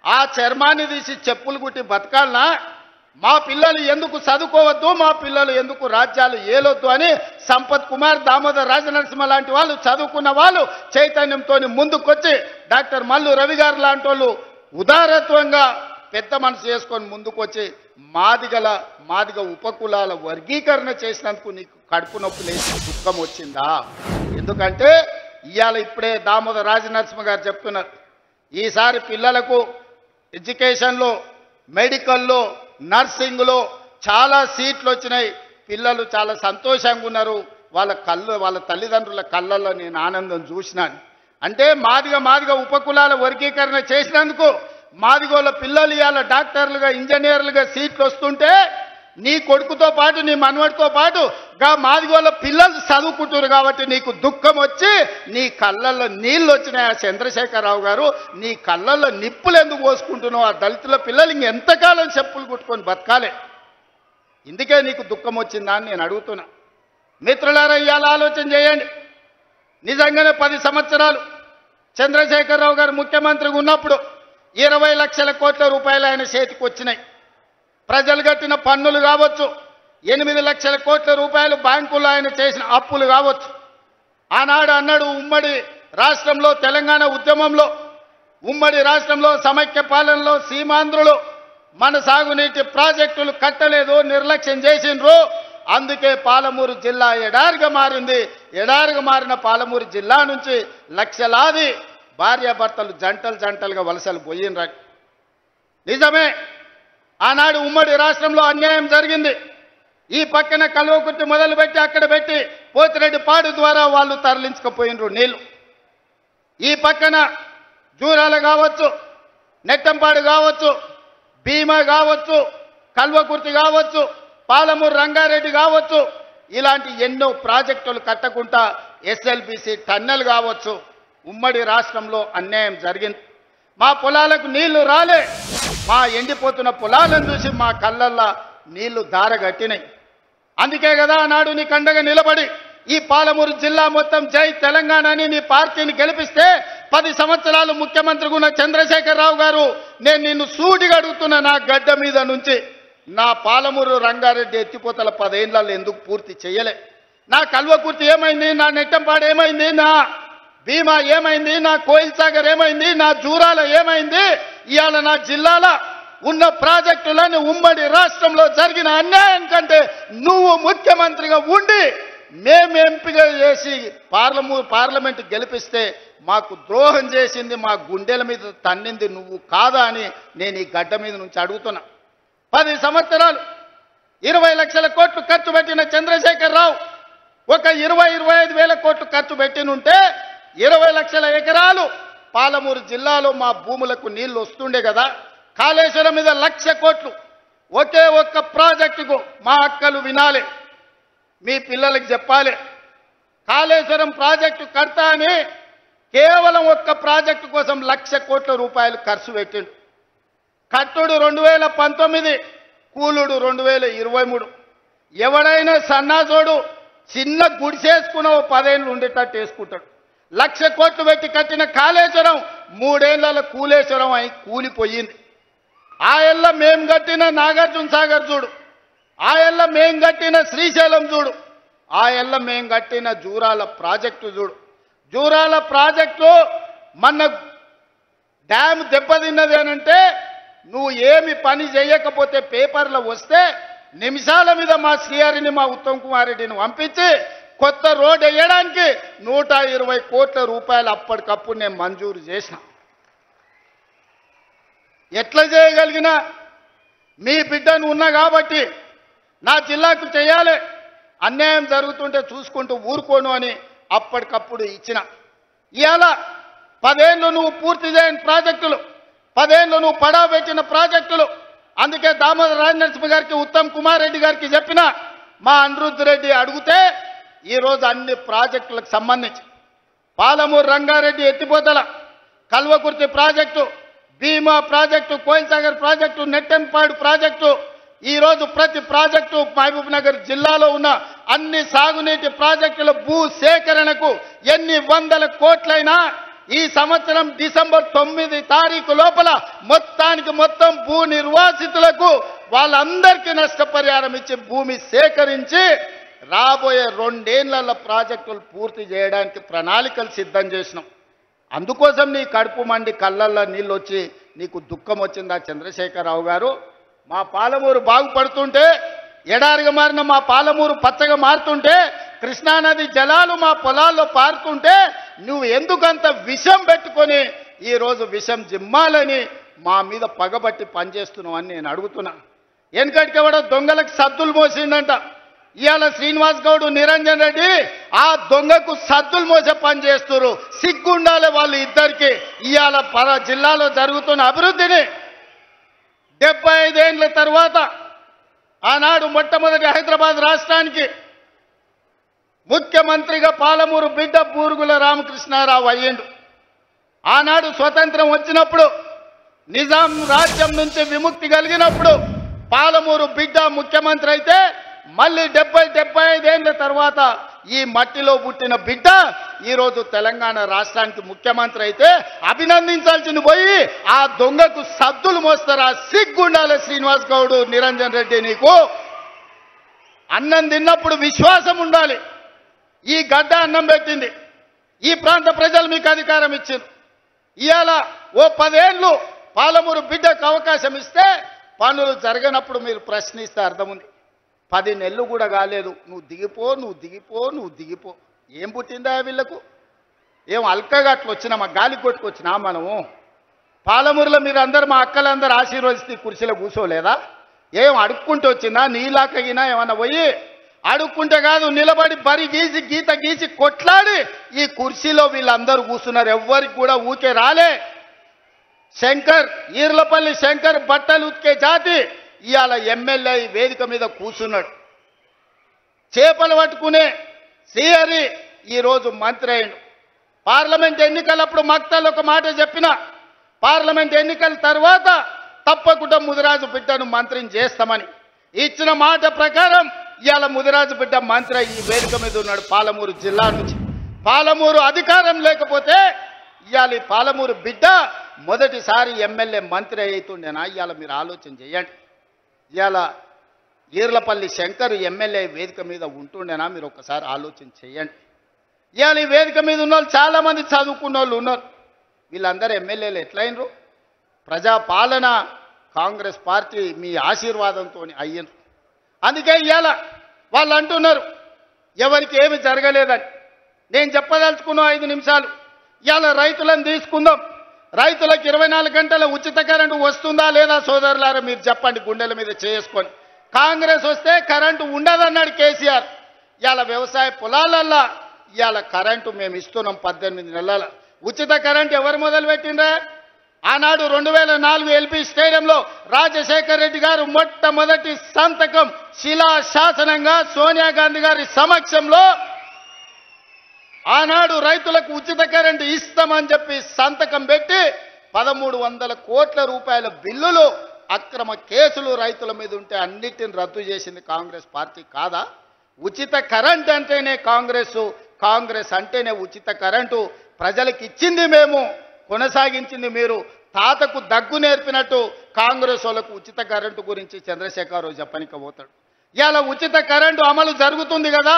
ఆ చర్మాన్ని తీసి చెప్పులు కుట్టి బతకాలనా, మా పిల్లలు ఎందుకు చదువుకోవద్దు, మా పిల్లలు ఎందుకు రాజ్యాలు ఏలొద్దు అని సంపత్ కుమార్, దామోదర్ రాజనరసింహ లాంటి వాళ్ళు, చదువుకున్న వాళ్ళు చైతన్యంతో ముందుకొచ్చి డాక్టర్ మల్లు రవి గారు లాంటి వాళ్ళు ఉదారత్వంగా పెద్ద మనసు చేసుకొని ముందుకొచ్చి మాదిగ ఉపకులాల వర్గీకరణ చేసినందుకు నీకు కడుపు నొప్పి లేచి దుఃఖం వచ్చిందా? ఎందుకంటే ఇవాళ ఇప్పుడే దామోదర్ రాజనరసింహ గారు చెప్తున్నారు, ఈసారి పిల్లలకు ఎడ్యుకేషన్లో, మెడికల్లో, నర్సింగ్లో చాలా సీట్లు వచ్చినాయి. పిల్లలు చాలా సంతోషంగా ఉన్నారు. వాళ్ళ తల్లిదండ్రుల కళ్ళల్లో నేను ఆనందం చూసినాను. అంటే మాదిగ ఉపకులాల వర్గీకరణ చేసినందుకు మాదిగోళ్ళ పిల్లలు ఇవాళ డాక్టర్లుగా, ఇంజనీర్లుగా సీట్లు వస్తుంటే నీ కొడుకుతో పాటు, నీ మనవడితో పాటు మాదిగోళ్ళ పిల్లలు చదువుకుంటున్నారు కాబట్టి నీకు దుఃఖం వచ్చి నీ కళ్ళల్లో నీళ్ళు వచ్చినాయి. చంద్రశేఖరరావు గారు, నీ కళ్ళల్లో నిప్పులు ఎందుకు పోసుకుంటున్నావు? ఆ దళితుల పిల్లలు ఇంకెంతకాలం చెప్పులు కుట్టుకొని బతకాలి? ఇందుకే నీకు దుఃఖం వచ్చిందా అని నేను అడుగుతున్నా. మిత్రులారా, ఇవాళ ఆలోచన చేయండి. నిజంగానే 10 సంవత్సరాలు చంద్రశేఖరరావు గారు ముఖ్యమంత్రిగా ఉన్నప్పుడు 20 లక్షల కోట్ల రూపాయలు ఆయన చేతికి వచ్చినాయి. ప్రజలు కట్టిన పన్నులు కావచ్చు, 8 లక్షల కోట్ల రూపాయలు బ్యాంకుల్లో ఆయన చేసిన అప్పులు కావచ్చు. ఆనాడు అన్నాడు, ఉమ్మడి రాష్ట్రంలో, తెలంగాణ ఉద్యమంలో, ఉమ్మడి రాష్ట్రంలో సమైక్య పాలనలో సీమాంధ్రులు మన సాగునీటి ప్రాజెక్టులు కట్టలేదు, నిర్లక్ష్యం చేసిండ్రు, అందుకే పాలమూరు జిల్లా ఎడారిగా మారింది. ఎడారిగా మారిన పాలమూరు జిల్లా నుంచి లక్షలాది భార్యాభర్తలు జంటలుగా వలసలు పోయినరు. నిజమే, ఆనాడు ఉమ్మడి రాష్ట్రంలో అన్యాయం జరిగింది. ఈ పక్కన కల్వకుర్తి మొదలుపెట్టి అక్కడ పెట్టి పోతిరెడ్డిపాడు ద్వారా వాళ్ళు తరలించకపోయినరు నీళ్లు. ఈ పక్కన జూరాల కావచ్చు, నెట్టంపాడు కావచ్చు, భీమా కావచ్చు, కల్వకుర్తి కావచ్చు, పాలమూరు రంగారెడ్డి కావచ్చు, ఇలాంటి ఎన్నో ప్రాజెక్టులు కట్టకుండా ఎస్ఎల్బిసి టన్నెల్ కావచ్చు, ఉమ్మడి రాష్ట్రంలో అన్యాయం జరిగింది. మా పొలాలకు నీళ్లు రాలే. మా ఎండిపోతున్న పొలాలను చూసి మా కళ్ళల్లో నీళ్లు దారగట్టినాయి. అందుకే కదా నాడు నీ కండగా నిలబడి ఈ పాలమూరు జిల్లా మొత్తం జై తెలంగాణ అని నీ పార్టీని గెలిపిస్తే 10 సంవత్సరాలు ముఖ్యమంత్రిగా ఉన్న చంద్రశేఖరరావు గారు, నేను నిన్ను సూటిగా అడుగుతున్నా, నా గడ్డ మీద నుంచి నా పాలమూరు రంగారెడ్డి ఎత్తిపోతల 10 ఏళ్లలో ఎందుకు పూర్తి చేయలే? నా కల్వకుర్తి ఏమైంది? నా నెట్టంపాడు ఏమైంది? నా భీమా ఏమైంది? నా కోయిల్ సాగర్ ఏమైంది? నా జూరాల ఏమైంది? ఇవాళ నా జిల్లాలో ఉన్న ప్రాజెక్టులను ఉమ్మడి రాష్ట్రంలో జరిగిన అన్యాయం కంటే నువ్వు ముఖ్యమంత్రిగా ఉండి మేము ఎంపిక చేసి పార్లమెంటు గెలిపిస్తే మాకు ద్రోహం చేసింది, మా గుండెల మీద తన్నింది నువ్వు కాదా అని నేను ఈ గడ్డ మీద నుంచి అడుగుతున్నా. 10 సంవత్సరాలు 20 లక్షల కోట్లు ఖర్చు పెట్టిన చంద్రశేఖరరావు ఒక 20-25 వేల కోట్లు ఖర్చు పెట్టినుంటే 20 లక్షల ఎకరాలు పాలమూరు జిల్లాలో మా భూములకు నీళ్లు వస్తుండే కదా. కాళేశ్వరం మీద 1,00,000 కోట్లు ఒకే ఒక్క ప్రాజెక్టుకు మా అక్కలు వినాలి, మీ పిల్లలకు చెప్పాలి. కాళేశ్వరం ప్రాజెక్టు కడతా అని కేవలం ఒక్క ప్రాజెక్టు కోసం 1,00,000 కోట్ల రూపాయలు ఖర్చు పెట్టిండు. కట్టుడు 2019, కూలుడు 2023. ఎవడైనా సన్నాజోడు చిన్న గుడిసేసుకున్న 10 ఏళ్ళు ఉండేటట్టు వేసుకుంటాడు. 1,00,000 కోట్లు పెట్టి కట్టిన కాళేశ్వరం 3 ఏళ్లలో కూలేశ్వరం అయి కూలిపోయింది. ఆ ఏళ్ళ మేము కట్టిన నాగార్జున సాగర్ చూడు, ఆ ఎల్ల మేం కట్టిన శ్రీశైలం చూడు, ఆ ఎల్ల మేం కట్టిన జూరాల ప్రాజెక్టు చూడు. జూరాల ప్రాజెక్టు మన డ్యామ్ దెబ్బతిన్నది అనంటే నువ్వు ఏమి పని చేయకపోతే పేపర్లో వస్తే నిమిషాల మీద మా శ్రీహరిని మా ఉత్తమ్ కుమార్ రెడ్డిని పంపించి కొత్త రోడ్ వేయడానికి 120 కోట్ల రూపాయలు అప్పటికప్పుడు నేను మంజూరు చేసిన. ఎట్లా చేయగలిగినా మీ బిడ్డను ఉన్నా కాబట్టి నా జిల్లాకు చేయాలి, అన్యాయం జరుగుతుంటే చూసుకుంటూ ఊరుకోను అని అప్పటికప్పుడు ఇచ్చిన. ఇవాళ 10 ఏళ్ళు నువ్వు పూర్తి చేయని ప్రాజెక్టులు, 10 ఏళ్ళు నువ్వు పడా పెట్టిన ప్రాజెక్టులు. అందుకే దామోదర రాజనరసింహ గారికి ఉత్తమ్ కుమార్ రెడ్డి గారికి చెప్పిన, మా అనిరుద్ధ్ రెడ్డి అడిగితే ఈరోజు అన్ని ప్రాజెక్టులకు సంబంధించి పాలమూరు రంగారెడ్డి ఎత్తిపోతల, కల్వకుర్తి ప్రాజెక్టు, భీమా ప్రాజెక్టు, కోయిల్సాగర్ ప్రాజెక్టు, నెట్టెన్పాడు ప్రాజెక్టు, ఈరోజు ప్రతి ప్రాజెక్టు మహబూబ్ నగర్ జిల్లాలో ఉన్న అన్ని సాగునీటి ప్రాజెక్టుల భూ సేకరణకు ఎన్ని వందల కోట్లైనా ఈ సంవత్సరం డిసెంబర్ 9 తారీఖు లోపల మొత్తానికి మొత్తం భూ నిర్వాసితులకు వాళ్ళందరికీ నష్టపరిహారం ఇచ్చి భూమి సేకరించి రాబోయే 2 ఏళ్ల ప్రాజెక్టులు పూర్తి చేయడానికి ప్రణాళికలు సిద్ధం చేసినాం. అందుకోసం నీ కడుపు మండి కళ్ళల్లో నీళ్ళు వచ్చి నీకు దుఃఖం వచ్చిందా చంద్రశేఖరరావు గారు? మా పాలమూరు బాగుపడుతుంటే, ఎడారిగా మారిన మా పాలమూరు పచ్చగా మారుతుంటే, కృష్ణానది జలాలు మా పొలాల్లో పారుతుంటే నువ్వు ఎందుకంత విషం పెట్టుకొని ఈరోజు విషం జిమ్మాలని మా మీద పగబట్టి పనిచేస్తున్నావు అని నేను అడుగుతున్నా. వెనకటికి ఎవడో దొంగలకు సద్దులు మోసిందంట. ఇవాళ శ్రీనివాస్ గౌడ్, నిరంజన్ రెడ్డి ఆ దొంగకు సద్దులు మోసే పని చేస్తున్నారు. సిగ్గుండాలి వాళ్ళు ఇద్దరికి. ఇవాళ జిల్లాలో జరుగుతున్న అభివృద్ధిని 75 ఏళ్ల తర్వాత ఆనాడు మొట్టమొదటి హైదరాబాద్ రాష్ట్రానికి ముఖ్యమంత్రిగా పాలమూరు బిడ్డ బూరుగుల రామకృష్ణారావు అయ్యిండు. ఆనాడు స్వతంత్రం వచ్చినప్పుడు, నిజాం రాజ్యం నుంచి విముక్తి కలిగినప్పుడు పాలమూరు బిడ్డ ముఖ్యమంత్రి అయితే మళ్ళీ 75 ఏళ్ల తర్వాత ఈ మట్టిలో పుట్టిన బిడ్డ ఈరోజు తెలంగాణ రాష్ట్రానికి ముఖ్యమంత్రి అయితే అభినందించాల్సింది పోయి ఆ దొంగకు సద్దులు మోస్తారా? సిగ్గుండాలి శ్రీనివాస్ గౌడ్, నిరంజన్ రెడ్డి. నీకు అన్నం తిన్నప్పుడు విశ్వాసం ఉండాలి. ఈ గడ్డ అన్నం పెట్టింది, ఈ ప్రాంత ప్రజలు మీకు అధికారం ఇచ్చింది. ఇవాళ ఓ 10 ఏళ్ళు పాలమూరు బిడ్డకు అవకాశం ఇస్తే పనులు జరగనప్పుడు మీరు ప్రశ్నిస్తే అర్థం ఉంది. 10 నెలలు కూడా కాలేదు, నువ్వు దిగిపో, నువ్వు దిగిపో, నువ్వు దిగిపో. ఏం పుట్టిందా వీళ్ళకు? ఏం అల్కగా అట్లా వచ్చినామా? గాలి కొట్టుకొచ్చినా మనము? పాలమూరులో మీరు అందరు మా అక్కలందరూ ఆశీర్వదిస్తే కుర్చీలో కూర్చోలేదా? ఏం అడుక్కుంటూ వచ్చిందా? నీలాకగినా ఏమన్నా పోయి అడుక్కుంటే కాదు, నిలబడి బరి గీసి గీత గీసి కొట్లాడి ఈ కుర్చీలో వీళ్ళందరూ కూర్చున్నారు. ఎవ్వరికి కూడా ఊకే రాలే. శంకర్, ఈర్లపల్లి శంకర్ బట్టలు ఉతికే జాతి ఇవాళ ఎమ్మెల్యే వేదిక మీద కూర్చున్నాడు. చేపలు పట్టుకునే శ్రీహరి ఈరోజు మంత్రి అయ్యిండు. పార్లమెంట్ ఎన్నికలప్పుడు మక్తల్ ఒక మాట చెప్పిన, పార్లమెంట్ ఎన్నికల తర్వాత తప్పకుండా ముదిరాజు బిడ్డను మంత్రిని చేస్తామని ఇచ్చిన మాట ప్రకారం ఇవాళ ముదిరాజు బిడ్డ మంత్రి ఈ వేదిక మీద ఉన్నాడు పాలమూరు జిల్లా నుంచి. పాలమూరు అధికారం లేకపోతే ఇవాళ ఈ పాలమూరు బిడ్డ మొదటిసారి ఎమ్మెల్యే మంత్రి అవుతుండేనా? ఇవాళ మీరు ఆలోచన చేయండి. ఇవాళ ఈర్లపల్లి శంకర్ ఎమ్మెల్యే వేదిక మీద ఉంటుండేనా? మీరు ఒకసారి ఆలోచన చేయండి. ఇవాళ ఈ వేదిక మీద ఉన్న వాళ్ళు చాలామంది చదువుకున్న వాళ్ళు ఉన్నారు. వీళ్ళందరూ ఎమ్మెల్యేలు ఎట్లయినరు? ప్రజాపాలన కాంగ్రెస్ పార్టీ మీ ఆశీర్వాదంతో అయ్యిండ్రు. అందుకే ఇవాళ వాళ్ళు అంటున్నారు ఎవరికి ఏమి జరగలేదని. నేను చెప్పదలుచుకున్న 5 నిమిషాలు. ఇవాళ రైతులను తీసుకుందాం. రైతులకు 24 గంటల ఉచిత కరెంటు వస్తుందా లేదా సోదరులారా? మీరు చెప్పండి గుండెల మీద చేసుకొని. కాంగ్రెస్ వస్తే కరెంటు ఉండదన్నాడు కేసీఆర్. ఇవాళ వ్యవసాయ పొలాలల్లా ఇవాళ కరెంటు మేము ఇస్తున్నాం. 18 నెలల ఉచిత కరెంటు ఎవరు మొదలు పెట్టిండ్రా? ఆనాడు 2004 ఎల్పీ స్టేడియంలో రాజశేఖర్ రెడ్డి గారు మొట్టమొదటి సంతకం శిలాశాసనంగా సోనియా గాంధీ గారి సమక్షంలో ఆనాడు రైతులకు ఉచిత కరెంటు ఇస్తామని చెప్పి సంతకం పెట్టి 1300 కోట్ల రూపాయల బిల్లులు, అక్రమ కేసులు రైతుల మీద ఉంటే అన్నిటిని రద్దు చేసింది కాంగ్రెస్ పార్టీ కాదా? ఉచిత కరెంట్ అంటేనే కాంగ్రెస్ అంటేనే ఉచిత కరెంటు. ప్రజలకు ఇచ్చింది మేము, కొనసాగించింది మీరు. తాతకు దగ్గు నేర్పినట్టు కాంగ్రెస్ వాళ్ళకు ఉచిత కరెంటు గురించి చంద్రశేఖరరావు చెప్పనిక పోతాడు. ఇవాళ ఉచిత కరెంటు అమలు జరుగుతుంది కదా,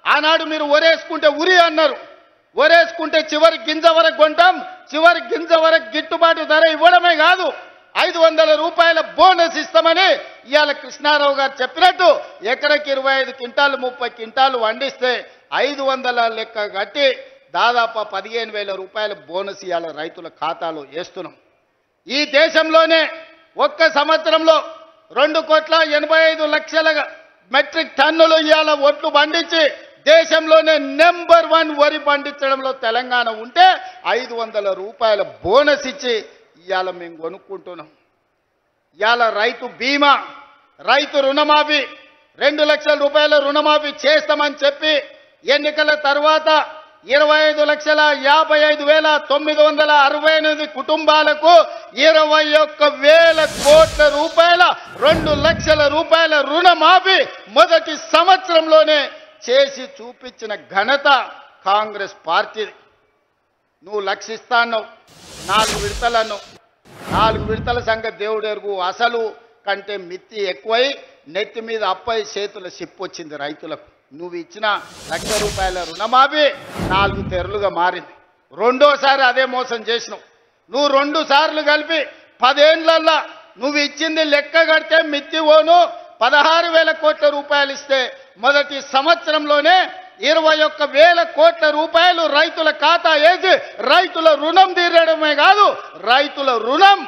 ఆనాడు మీరు ఒరేసుకుంటే ఉరి అన్నారు. ఒరేసుకుంటే చివరి గింజ వరకు కొంటాం, చివరి గింజ వరకు గిట్టుబాటు ధర ఇవ్వడమే కాదు 500 రూపాయల బోనస్ ఇస్తామని ఇవాళ కృష్ణారావు గారు చెప్పినట్టు ఎకరకి 25 క్వింటాలు 30 క్వింటాలు వండిస్తే 500 లెక్క కట్టి దాదాపు 15,000 రూపాయల బోనస్ ఇవాళ రైతుల ఖాతాలో వేస్తున్నాం. ఈ దేశంలోనే ఒక్క సంవత్సరంలో 2,85,00,000 మెట్రిక్ టన్నులు ఇవాళ ఒట్లు పండించి దేశంలోనే నెంబర్ 1 వరి పండించడంలో తెలంగాణ ఉంటే 500 రూపాయల బోనస్ ఇచ్చి ఇవాళ మేము కొనుక్కుంటున్నాం. ఇవాళ రైతు బీమా, రైతు రుణమాఫీ 2 లక్షల రూపాయల రుణమాఫీ చేస్తామని చెప్పి ఎన్నికల తర్వాత 25,55,968 కుటుంబాలకు 21,000 కోట్ల రూపాయల 2 లక్షల రూపాయల రుణమాఫీ మొదటి సంవత్సరంలోనే చేసి చూపించిన ఘనత కాంగ్రెస్ పార్టీది. నువ్వు లక్షిస్తాను 4 విడతలను 4 విడతల సంగతి దేవుడు ఎరుగు. అసలు కంటే మిత్తి ఎక్కువై నెత్తి మీద అప్పై చేతుల సిప్పొచ్చింది రైతులకు. నువ్వు ఇచ్చిన 1,00,000 రూపాయల రుణమాఫీ 4 తెరలుగా మారింది. రెండోసారి అదే మోసం చేసినావు. నువ్వు 2 సార్లు కలిపి 10 ఏళ్లల్లో నువ్వు ఇచ్చింది లెక్క కడితే మిత్తి ఓను 16,000 కోట్ల రూపాయలు ఇస్తే మొదటి సంవత్సరంలోనే 21,000 కోట్ల రూపాయలు రైతుల ఖాతా వేసి రైతుల రుణం తీరడమే కాదు, రైతుల రుణం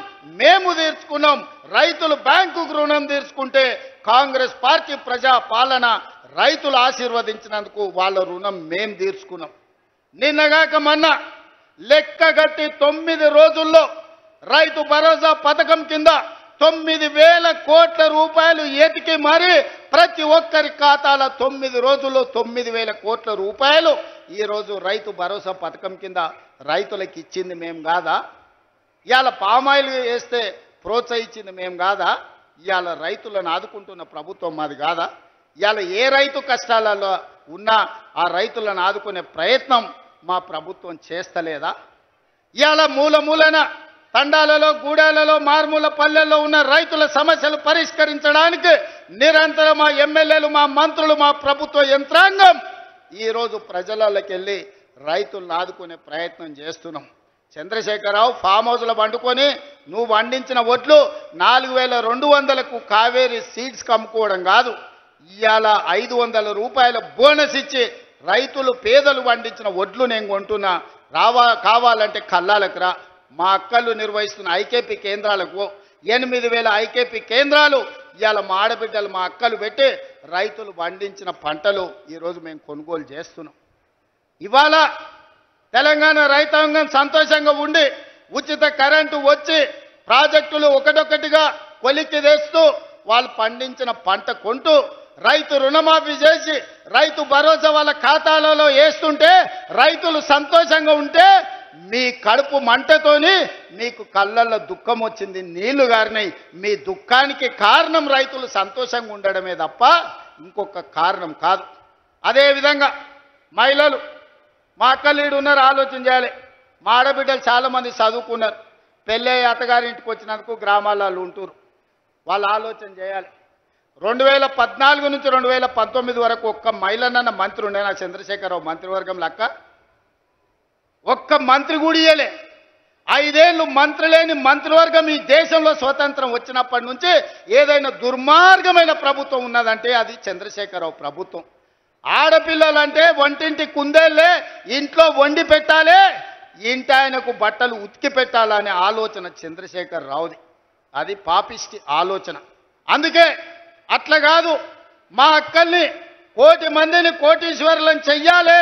మేము తీర్చుకున్నాం. రైతులు బ్యాంకుకు రుణం తీర్చుకుంటే కాంగ్రెస్ పార్టీ ప్రజా పాలన రైతులు ఆశీర్వదించినందుకు వాళ్ళ రుణం మేం తీర్చుకున్నాం. నిన్నగాక మొన్న లెక్క గట్టి 9 రోజుల్లో రైతు భరోసా పథకం కింద 9,000 కోట్ల రూపాయలు ఎతికి మరి ప్రతి ఒక్కరి ఖాతాలో 9 రోజుల్లో 9,000 కోట్ల రూపాయలు ఈరోజు రైతు భరోసా పథకం కింద రైతులకు ఇచ్చింది మేము కాదా? ఇవాళ పామాయిల్ వేస్తే ప్రోత్సహించింది మేము కాదా? ఇవాళ రైతులను ఆదుకుంటున్న ప్రభుత్వం మాది కాదా? ఇవాళ ఏ రైతు కష్టాలలో ఉన్నా ఆ రైతులను ఆదుకునే ప్రయత్నం మా ప్రభుత్వం చేస్తలేదా? ఇవాళ మూలన తండాలలో గూడాలలో మారుమూల పల్లెల్లో ఉన్న రైతుల సమస్యలు పరిష్కరించడానికి నిరంతరం మా ఎమ్మెల్యేలు మా మంత్రులు మా ప్రభుత్వ యంత్రాంగం ఈరోజు ప్రజలకి వెళ్ళి రైతులను ఆదుకునే ప్రయత్నం చేస్తున్నాం. చంద్రశేఖరరావు ఫామ్ హౌస్లో వండుకొని నువ్వు వండించిన వడ్లు 4,200కు కావేరీ సీడ్స్ అమ్ముకోవడం కాదు, ఇవాళ 500 రూపాయల బోనస్ ఇచ్చి రైతులు పేదలు వండించిన వడ్లు నేను కొంటున్నా, కావాలంటే కల్లాలకు రా. మా అక్కలు నిర్వహిస్తున్న ఐకేపీ కేంద్రాలకు 8,000 ఐకేపీ కేంద్రాలు ఇవాళ మా ఆడబిడ్డలు మా అక్కలు పెట్టి రైతులు పండించిన పంటలు ఈరోజు మేము కొనుగోలు చేస్తున్నాం. ఇవాళ తెలంగాణ రైతాంగం సంతోషంగా ఉండి ఉచిత కరెంటు వచ్చి ప్రాజెక్టులు ఒకటొకటిగా కొలిక్కి తెస్తూ వాళ్ళు పండించిన పంట కొంటూ రైతు రుణమాఫీ చేసి రైతు భరోసా వాళ్ళ ఖాతాలలో వేస్తుంటే రైతులు సంతోషంగా ఉంటే మీ కడుపు మంటతోని మీకు కళ్ళల్లో దుఃఖం వచ్చింది, నీళ్లు గారినాయి. మీ దుఃఖానికి కారణం రైతులు సంతోషంగా ఉండడమే తప్ప ఇంకొక కారణం కాదు. అదేవిధంగా మహిళలు మా అక్కలీడు ఉన్నారు, ఆలోచన చేయాలి. మా ఆడబిడ్డలు చాలామంది చదువుకున్నారు, పెళ్ళై అత్తగారింటికి వచ్చినందుకు గ్రామాలలో ఉంటున్నారు. వాళ్ళు ఆలోచన చేయాలి. 2014 నుంచి 2019 వరకు ఒక్క మహిళనన్న మంత్రి ఉండే నా చంద్రశేఖరరావు మంత్రివర్గంలో అక్క ఒక్క మంత్రి కూడా ఇయ్యలే. 5 ఏళ్ళు మంత్రి లేని మంత్రివర్గం ఈ దేశంలో స్వతంత్రం వచ్చినప్పటి నుంచి ఏదైనా దుర్మార్గమైన ప్రభుత్వం ఉన్నదంటే అది చంద్రశేఖరరావు ప్రభుత్వం. ఆడపిల్లలంటే వంటింటి కుందేళ్ళే, ఇంట్లో వండి పెట్టాలి, ఇంటి ఆయనకు బట్టలు ఉతికి పెట్టాలనే ఆలోచన చంద్రశేఖరరావుది. అది పాపిష్టి ఆలోచన. అందుకే అట్లా కాదు, మా అక్కల్ని 1,000,000 మందిని కోటీశ్వరులను చెయ్యాలి,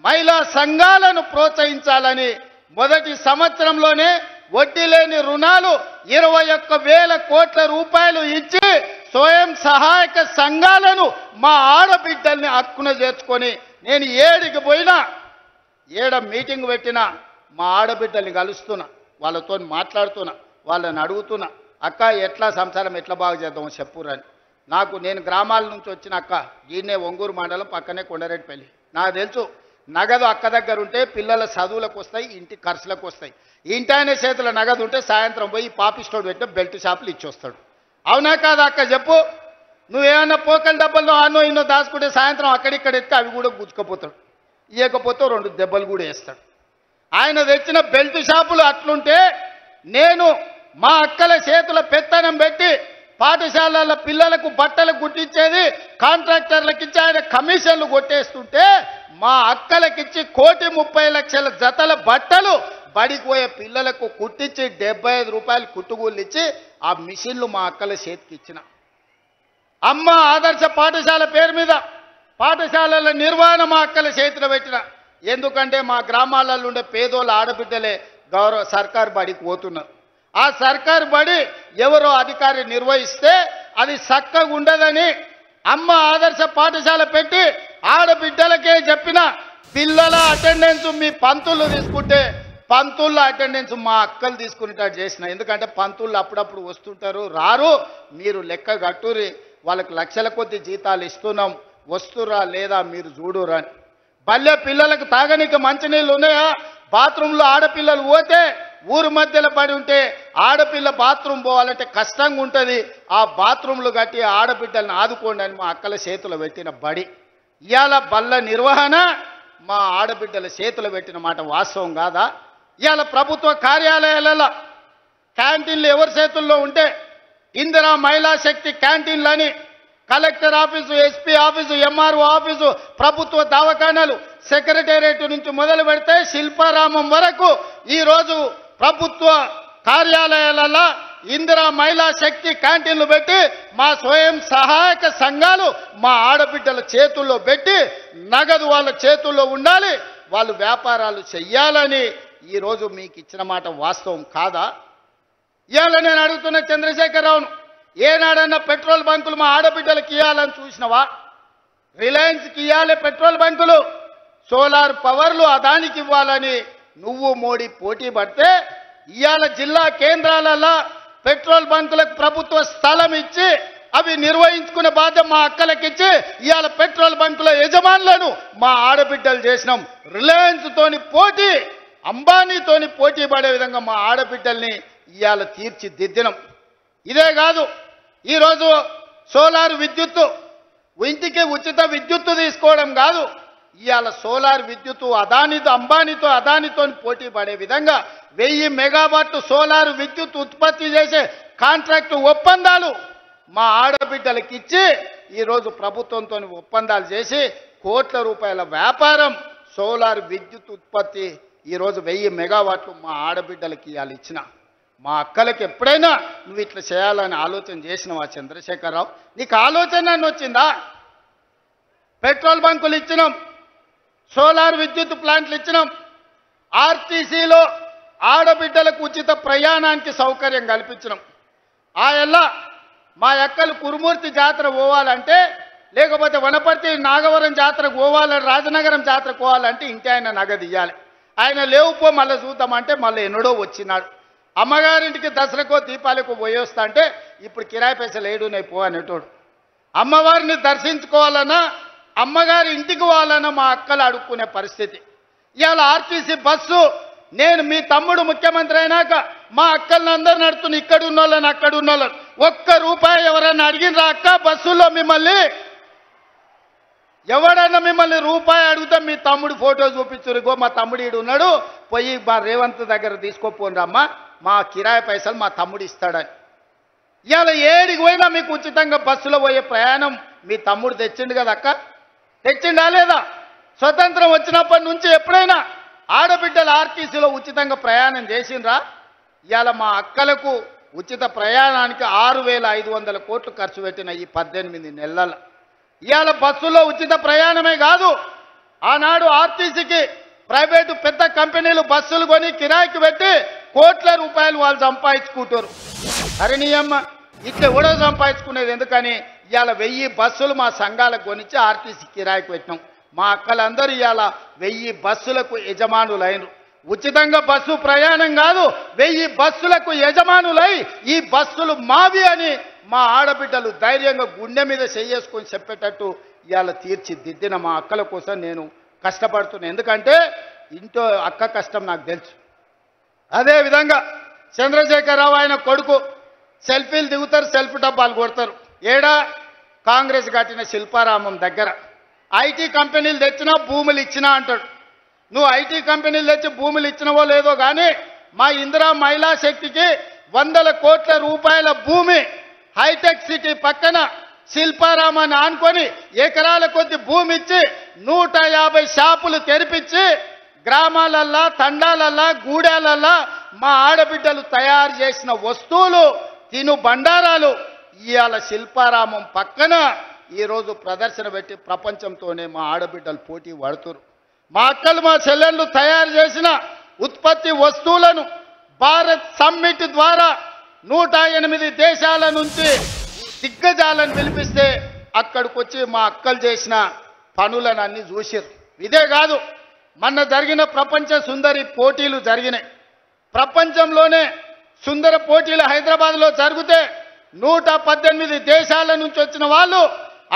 మహిళా సంఘాలను ప్రోత్సహించాలని మొదటి సంవత్సరంలోనే వడ్డీ లేని రుణాలు 21,000 కోట్ల రూపాయలు ఇచ్చి స్వయం సహాయక సంఘాలను మా ఆడబిడ్డల్ని హక్కున చేర్చుకొని నేను ఏడికి పోయినా ఏడ మీటింగ్ పెట్టినా మా ఆడబిడ్డల్ని కలుస్తున్నా, వాళ్ళతో మాట్లాడుతున్నా, వాళ్ళని అడుగుతున్నా, అక్క ఎట్లా సంసారం ఎట్లా బాగు చేద్దామో చెప్పురని. నేను గ్రామాల నుంచి వచ్చిన అక్క, ఈయనే ఒంగూరు మండలం పక్కనే కొండరెడ్డిపల్లి. నాకు తెలుసు నగదు అక్క దగ్గర ఉంటే పిల్లల చదువులకు వస్తాయి, ఇంటి ఖర్చులకు వస్తాయి. ఇంటి ఆయన చేతుల నగదు ఉంటే సాయంత్రం పోయి పాపిస్టోడు పెట్టిన బెల్ట్ షాపులు ఇచ్చొస్తాడు. అవునా కాదా అక్క చెప్పు? నువ్వేమన్నా పోకల డబ్బల్లో ఆనో ఇన్నో దాచుకుంటే సాయంత్రం అక్కడిక్కడ ఎత్తి అవి కూడా గుచ్చుకపోతాడు. ఇవ్వకపోతే 2 దెబ్బలు కూడా వేస్తాడు. ఆయన తెచ్చిన బెల్ట్ షాపులు అట్లుంటే నేను మా అక్కల చేతుల పెత్తనం పెట్టి పాఠశాలల పిల్లలకు బట్టలు గుట్టించేది కాంట్రాక్టర్లకు ఇచ్చి ఆయన కమిషన్లు కొట్టేస్తుంటే మా అక్కలకిచ్చి 1,30,00,000 జతల బట్టలు బడికి పోయే పిల్లలకు కుట్టించి 75 రూపాయలు కుట్టుగూళ్ళు ఇచ్చి ఆ మిషన్లు మా అక్కల చేతికి ఇచ్చిన. అమ్మ ఆదర్శ పాఠశాల పేరు మీద పాఠశాలల నిర్వహణ మా అక్కల చేతిలో పెట్టిన. ఎందుకంటే మా గ్రామాలలో ఉండే పేదోళ్ళ ఆడబిడ్డలే సర్కారు బడికి పోతున్నారు. ఆ సర్కారు బడి ఎవరో అధికారి నిర్వహిస్తే అది చక్కగా ఉండదని అమ్మ ఆదర్శ పాఠశాల పెట్టి ఆడబిడ్డలకే చెప్పిన. పిల్లల అటెండెన్స్ మీ పంతులు తీసుకుంటే పంతుళ్ళ అటెండెన్స్ మా అక్కలు తీసుకునేటట్టు చేసిన. ఎందుకంటే పంతుళ్ళు అప్పుడప్పుడు వస్తుంటారు, రారు, మీరు లెక్క కట్టురి, వాళ్ళకి లక్షల కొద్ది జీతాలు ఇస్తున్నాం, వస్తురా లేదా మీరు చూడురా. బల్లె పిల్లలకు తాగనీకి మంచినీళ్ళు ఉన్నాయా? బాత్రూంలో ఆడపిల్లలు పోతే ఊరు మధ్యలో పడి ఉంటే ఆడపిల్ల బాత్రూమ్ పోవాలంటే కష్టంగా ఉంటుంది. ఆ బాత్రూంలు కట్టి ఆడబిడ్డలను ఆదుకోండి అని మా అక్కల చేతులు పెట్టిన బడి. ఇవాళ బల్ల నిర్వహణ మా ఆడబిడ్డల చేతులు పెట్టిన మాట వాస్తవం కాదా? ఇవాళ ప్రభుత్వ కార్యాలయాలలో క్యాంటీన్లు ఎవరి చేతుల్లో ఉంటే ఇందిరా మహిళా శక్తి క్యాంటీన్లని collector office, SP office, MRO office, ప్రభుత్వ దవాఖానాలు, సెక్రటేరియట్ నుంచి మొదలు పెడితే శిల్పారామం వరకు ఈరోజు ప్రభుత్వ కార్యాలయాలలో ఇందిరా మహిళా శక్తి క్యాంటీన్లు పెట్టి మా స్వయం సహాయక సంఘాలు మా ఆడబిడ్డల చేతుల్లో పెట్టి నగదు వాళ్ళ చేతుల్లో ఉండాలి, వాళ్ళు వ్యాపారాలు చెయ్యాలని ఈరోజు మీకు ఇచ్చిన మాట వాస్తవం కాదా? ఇవాళ నేను అడుగుతున్న చంద్రశేఖరరావును, ఏనాడన్నా పెట్రోల్ బంకులు మా ఆడబిడ్డలకు ఇవ్వాలని చూసినవా? రిలయన్స్కి ఇవ్వాలి పెట్రోల్ బంకులు, సోలార్ పవర్లు అదానికి ఇవ్వాలని నువ్వు మోడీ పోటీ పడితే ఇవాళ జిల్లా కేంద్రాలలో పెట్రోల్ బంకులకు ప్రభుత్వ స్థలం ఇచ్చి అవి నిర్వహించుకునే బాధ్యత మా అక్కలకిచ్చి ఇవాళ పెట్రోల్ బంకుల యజమానులను మా ఆడబిడ్డలు చేసినాం. రిలయన్స్ తోని పోటీ, అంబానీతోని పోటీ పడే విధంగా మా ఆడబిడ్డల్ని ఇవాళ తీర్చిదిద్దినం. ఇదే కాదు, ఈరోజు సోలార్ విద్యుత్తు ఇంటికి ఉచిత విద్యుత్తు తీసుకోవడం కాదు, ఇవాళ సోలార్ విద్యుత్తు అంబానీతో అదానితో పోటీ పడే విధంగా 1000 మెగావాట్లు సోలార్ విద్యుత్ ఉత్పత్తి చేసే కాంట్రాక్టు ఒప్పందాలు మా ఆడబిడ్డలకి ఇచ్చి ఈరోజు ప్రభుత్వంతో ఒప్పందాలు చేసి కోట్ల రూపాయల వ్యాపారం సోలార్ విద్యుత్ ఉత్పత్తి ఈరోజు 1000 మెగావాట్లు మా ఆడబిడ్డలకి ఇవాళ ఇచ్చిన. మా అక్కలకి ఎప్పుడైనా నువ్వు ఇట్లా చేయాలని ఆలోచన చేసినవా చంద్రశేఖరరావు? నీకు ఆలోచన వచ్చిందా? పెట్రోల్ బంకులు ఇచ్చినాం, సోలార్ విద్యుత్ ప్లాంట్లు ఇచ్చినాం, ఆర్టీసీలో ఆడబిడ్డలకు ఉచిత ప్రయాణానికి సౌకర్యం కల్పించినాం. ఆ ఎల్లా మా అక్కలు కురుమూర్తి జాతర పోవాలంటే, లేకపోతే వనపర్తి నాగవరం జాతరకు పోవాలని, రాజనగరం జాతరకు పోవాలంటే ఇంటి ఆయన నగదు ఇవ్వాలి. ఆయన లేవుపో మళ్ళీ చూద్దామంటే మళ్ళీ ఎన్నడో వచ్చినాడు. అమ్మగారింటికి దసరాకో దీపాలకు పోయొస్తా అంటే ఇప్పుడు కిరాయి పైసలు ఏడున్నాయి పో అనేటోడు. అమ్మవారిని దర్శించుకోవాలన్నా, అమ్మగారి ఇంటికి పోవాలన్నా మా అక్కలు అడుక్కునే పరిస్థితి. ఇవాళ ఆర్టీసీ బస్సు నేను మీ తమ్ముడు ముఖ్యమంత్రి అయినాక మా అక్కల్ని అందరూ నడుతున్న, ఇక్కడ ఉన్న వాళ్ళని అక్కడ ఉన్న వాళ్ళని, ₹1 ఎవరైనా అడిగినరా అక్క బస్సుల్లో మిమ్మల్ని? ఎవడన్నా మిమ్మల్ని రూపాయి అడిగితే మీ తమ్ముడు ఫోటో చూపించురుగో మా తమ్ముడు ఈడు ఉన్నాడు, పోయి మా రేవంత్ దగ్గర తీసుకోపోండమ్మా, మా కిరాయి పైసలు మా తమ్ముడు ఇస్తాడని. ఇవాళ ఏడికి పోయినా మీకు ఉచితంగా బస్సులో పోయే ప్రయాణం మీ తమ్ముడు తెచ్చిండు కదా అక్క, తెచ్చిండా లేదా? స్వతంత్రం వచ్చినప్పటి నుంచి ఎప్పుడైనా ఆడబిడ్డలు ఆర్టీసీలో ఉచితంగా ప్రయాణం చేసిండ్రా? ఇవాళ మా అక్కలకు ఉచిత ప్రయాణానికి 6500 కోట్లు ఖర్చు పెట్టిన ఈ 18 నెలల. ఇవాళ బస్సులో ఉచిత ప్రయాణమే కాదు, ఆనాడు ఆర్టీసీకి ప్రైవేటు పెద్ద కంపెనీలు బస్సులు కొని కిరాయికి పెట్టి కోట్ల రూపాయలు వాళ్ళు సంపాదించుకుంటారు. హరిణీయమ్మ ఇట్లా కూడా సంపాదించుకునేది ఎందుకని ఇవాళ 1000 బస్సులు మా సంఘాలకు కొనిచ్చి ఆర్టీసీ కిరాయికి పెట్టినాం. మా అక్కలందరూ ఇవాళ 1000 బస్సులకు యజమానులైనరు. ఉచితంగా బస్సు ప్రయాణం కాదు, 1000 బస్సులకు యజమానులై ఈ బస్సులు మావి అని మా ఆడబిడ్డలు ధైర్యంగా గుండె మీద చేసుకొని చెప్పేటట్టు ఇవాళ తీర్చిదిద్దిన మా అక్కల కోసం నేను కష్టపడుతున్నా. ఎందుకంటే ఇంట్లో అక్క కష్టం నాకు తెలుసు. అదేవిధంగా చంద్రశేఖరరావు ఆయన కొడుకు సెల్ఫీలు దిగుతారు, సెల్ఫీ డబ్బాలు కొడతారు. ఏడా కాంగ్రెస్ కట్టిన శిల్పారామం దగ్గర ఐటీ కంపెనీలు తెచ్చినా భూములు ఇచ్చినా అంటాడు. నువ్వు ఐటీ కంపెనీలు తెచ్చి భూములు ఇచ్చినవో లేదో కానీ మా ఇందిరా మహిళా శక్తికి 100 కోట్ల రూపాయల భూమి హైటెక్ సిటీ పక్కన శిల్పారామాన్ని ఆనుకొని ఎకరాల కొద్ది భూమి ఇచ్చి 150 షాపులు తెరిపించి గ్రామాలల్లా తండాలల్లా గూడాలల్లా మా ఆడబిడ్డలు తయారు చేసిన వస్తువులు తిను బండారాలు ఇవాళ శిల్పారామం పక్కన ఈరోజు ప్రదర్శన పెట్టి ప్రపంచంతోనే మా ఆడబిడ్డలు పోటీ పడుతున్నారు. మా అక్కలు మా చెల్లెళ్ళు తయారు చేసిన ఉత్పత్తి వస్తువులను భారత్ సమ్మిట్ ద్వారా 108 దేశాల నుంచి దిగ్గజాలను పిలిపిస్తే అక్కడికి వచ్చి మా అక్కలు చేసిన పనులను అన్ని చూసారు. ఇదే కాదు, మొన్న జరిగిన ప్రపంచ సుందరి పోటీలు జరిగినాయి. ప్రపంచంలోనే సుందర పోటీలు హైదరాబాద్లో జరిగితే 118 దేశాల నుంచి వచ్చిన వాళ్ళు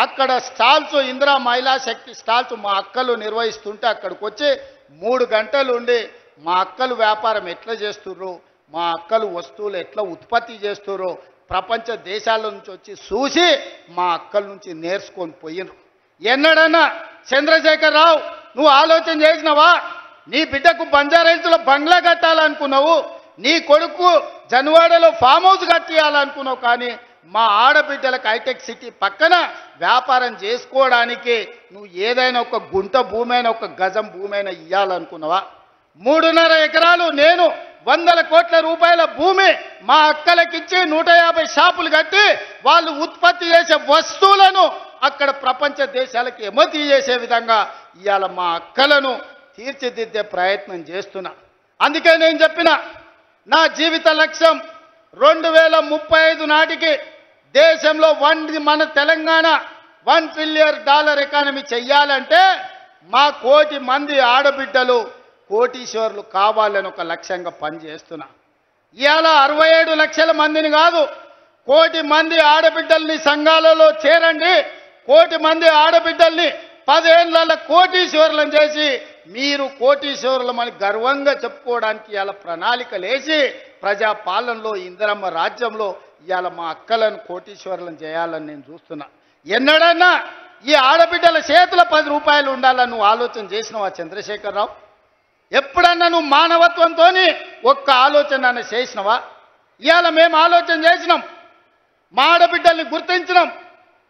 అక్కడ స్టాల్స్ ఇందిరా మహిళా శక్తి స్టాల్స్ మా అక్కలు నిర్వహిస్తుంటే అక్కడికి వచ్చి 3 గంటలు ఉండి మా అక్కలు వ్యాపారం ఎట్లా చేస్తుర్రు, మా అక్కలు వస్తువులు ఎట్లా ఉత్పత్తి చేస్తుర్రు ప్రపంచ దేశాల నుంచి వచ్చి చూసి మా అక్కల నుంచి నేర్చుకొని పోయినరు. ఎన్నడన్నా చంద్రశేఖర్ రావు నువ్వు ఆలోచన చేసినావా? నీ బిడ్డకు బంజారాహిల్స్లో బంగ్లా కట్టాలనుకున్నావు, నీ కొడుకు జన్వాడలో ఫామ్ హౌస్ కట్టియాలనుకున్నావు, కానీ మా ఆడబిడ్డలకు హైటెక్ సిటీ పక్కన వ్యాపారం చేసుకోవడానికి నువ్వు ఏదైనా ఒక గుంట భూమైనా ఒక గజం భూమైనా ఇవ్వాలనుకున్నావా? 3.5 ఎకరాలు నేను 100 కోట్ల రూపాయల భూమి మా అక్కలకిచ్చి 150 షాపులు కట్టి వాళ్ళు ఉత్పత్తి చేసే వస్తువులను అక్కడ ప్రపంచ దేశాలకు ఎగుమతి చేసే విధంగా ఇవాళ మా అక్కలను తీర్చిదిద్దే ప్రయత్నం చేస్తున్నా. అందుకే నేను చెప్పిన నా జీవిత లక్ష్యం 2035 నాటికి దేశంలో మన తెలంగాణ $1 ట్రిలియన్ ఎకానమీ చెయ్యాలంటే మా 1 కోటి మంది ఆడబిడ్డలు కోటీశ్వర్లు కావాలని ఒక లక్ష్యంగా పనిచేస్తున్నా. ఇవాళ 67 లక్షల మందిని కాదు, 1 కోటి మంది ఆడబిడ్డల్ని సంఘాలలో చేరండి, 1 కోటి మంది ఆడబిడ్డల్ని 10 ఏళ్ల కోటీశ్వరులను చేసి మీరు కోటీశ్వరులమని గర్వంగా చెప్పుకోవడానికి ఇవాళ ప్రణాళికలు వేసి ప్రజాపాలనలో ఇందిరమ్మ రాజ్యంలో ఇవాళ మా అక్కలను కోటీశ్వరులను చేయాలని నేను చూస్తున్నా. ఎన్నడన్నా ఈ ఆడబిడ్డల చేతుల 10 రూపాయలు ఉండాలని నువ్వు ఆలోచన చేసినావా చంద్రశేఖర్ రావు? ఎప్పుడన్నా నువ్వు మానవత్వంతో ఒక్క ఆలోచన చేసినావా? ఇవాళ మేము ఆలోచన చేసినాం, మా ఆడబిడ్డల్ని గుర్తించినాం,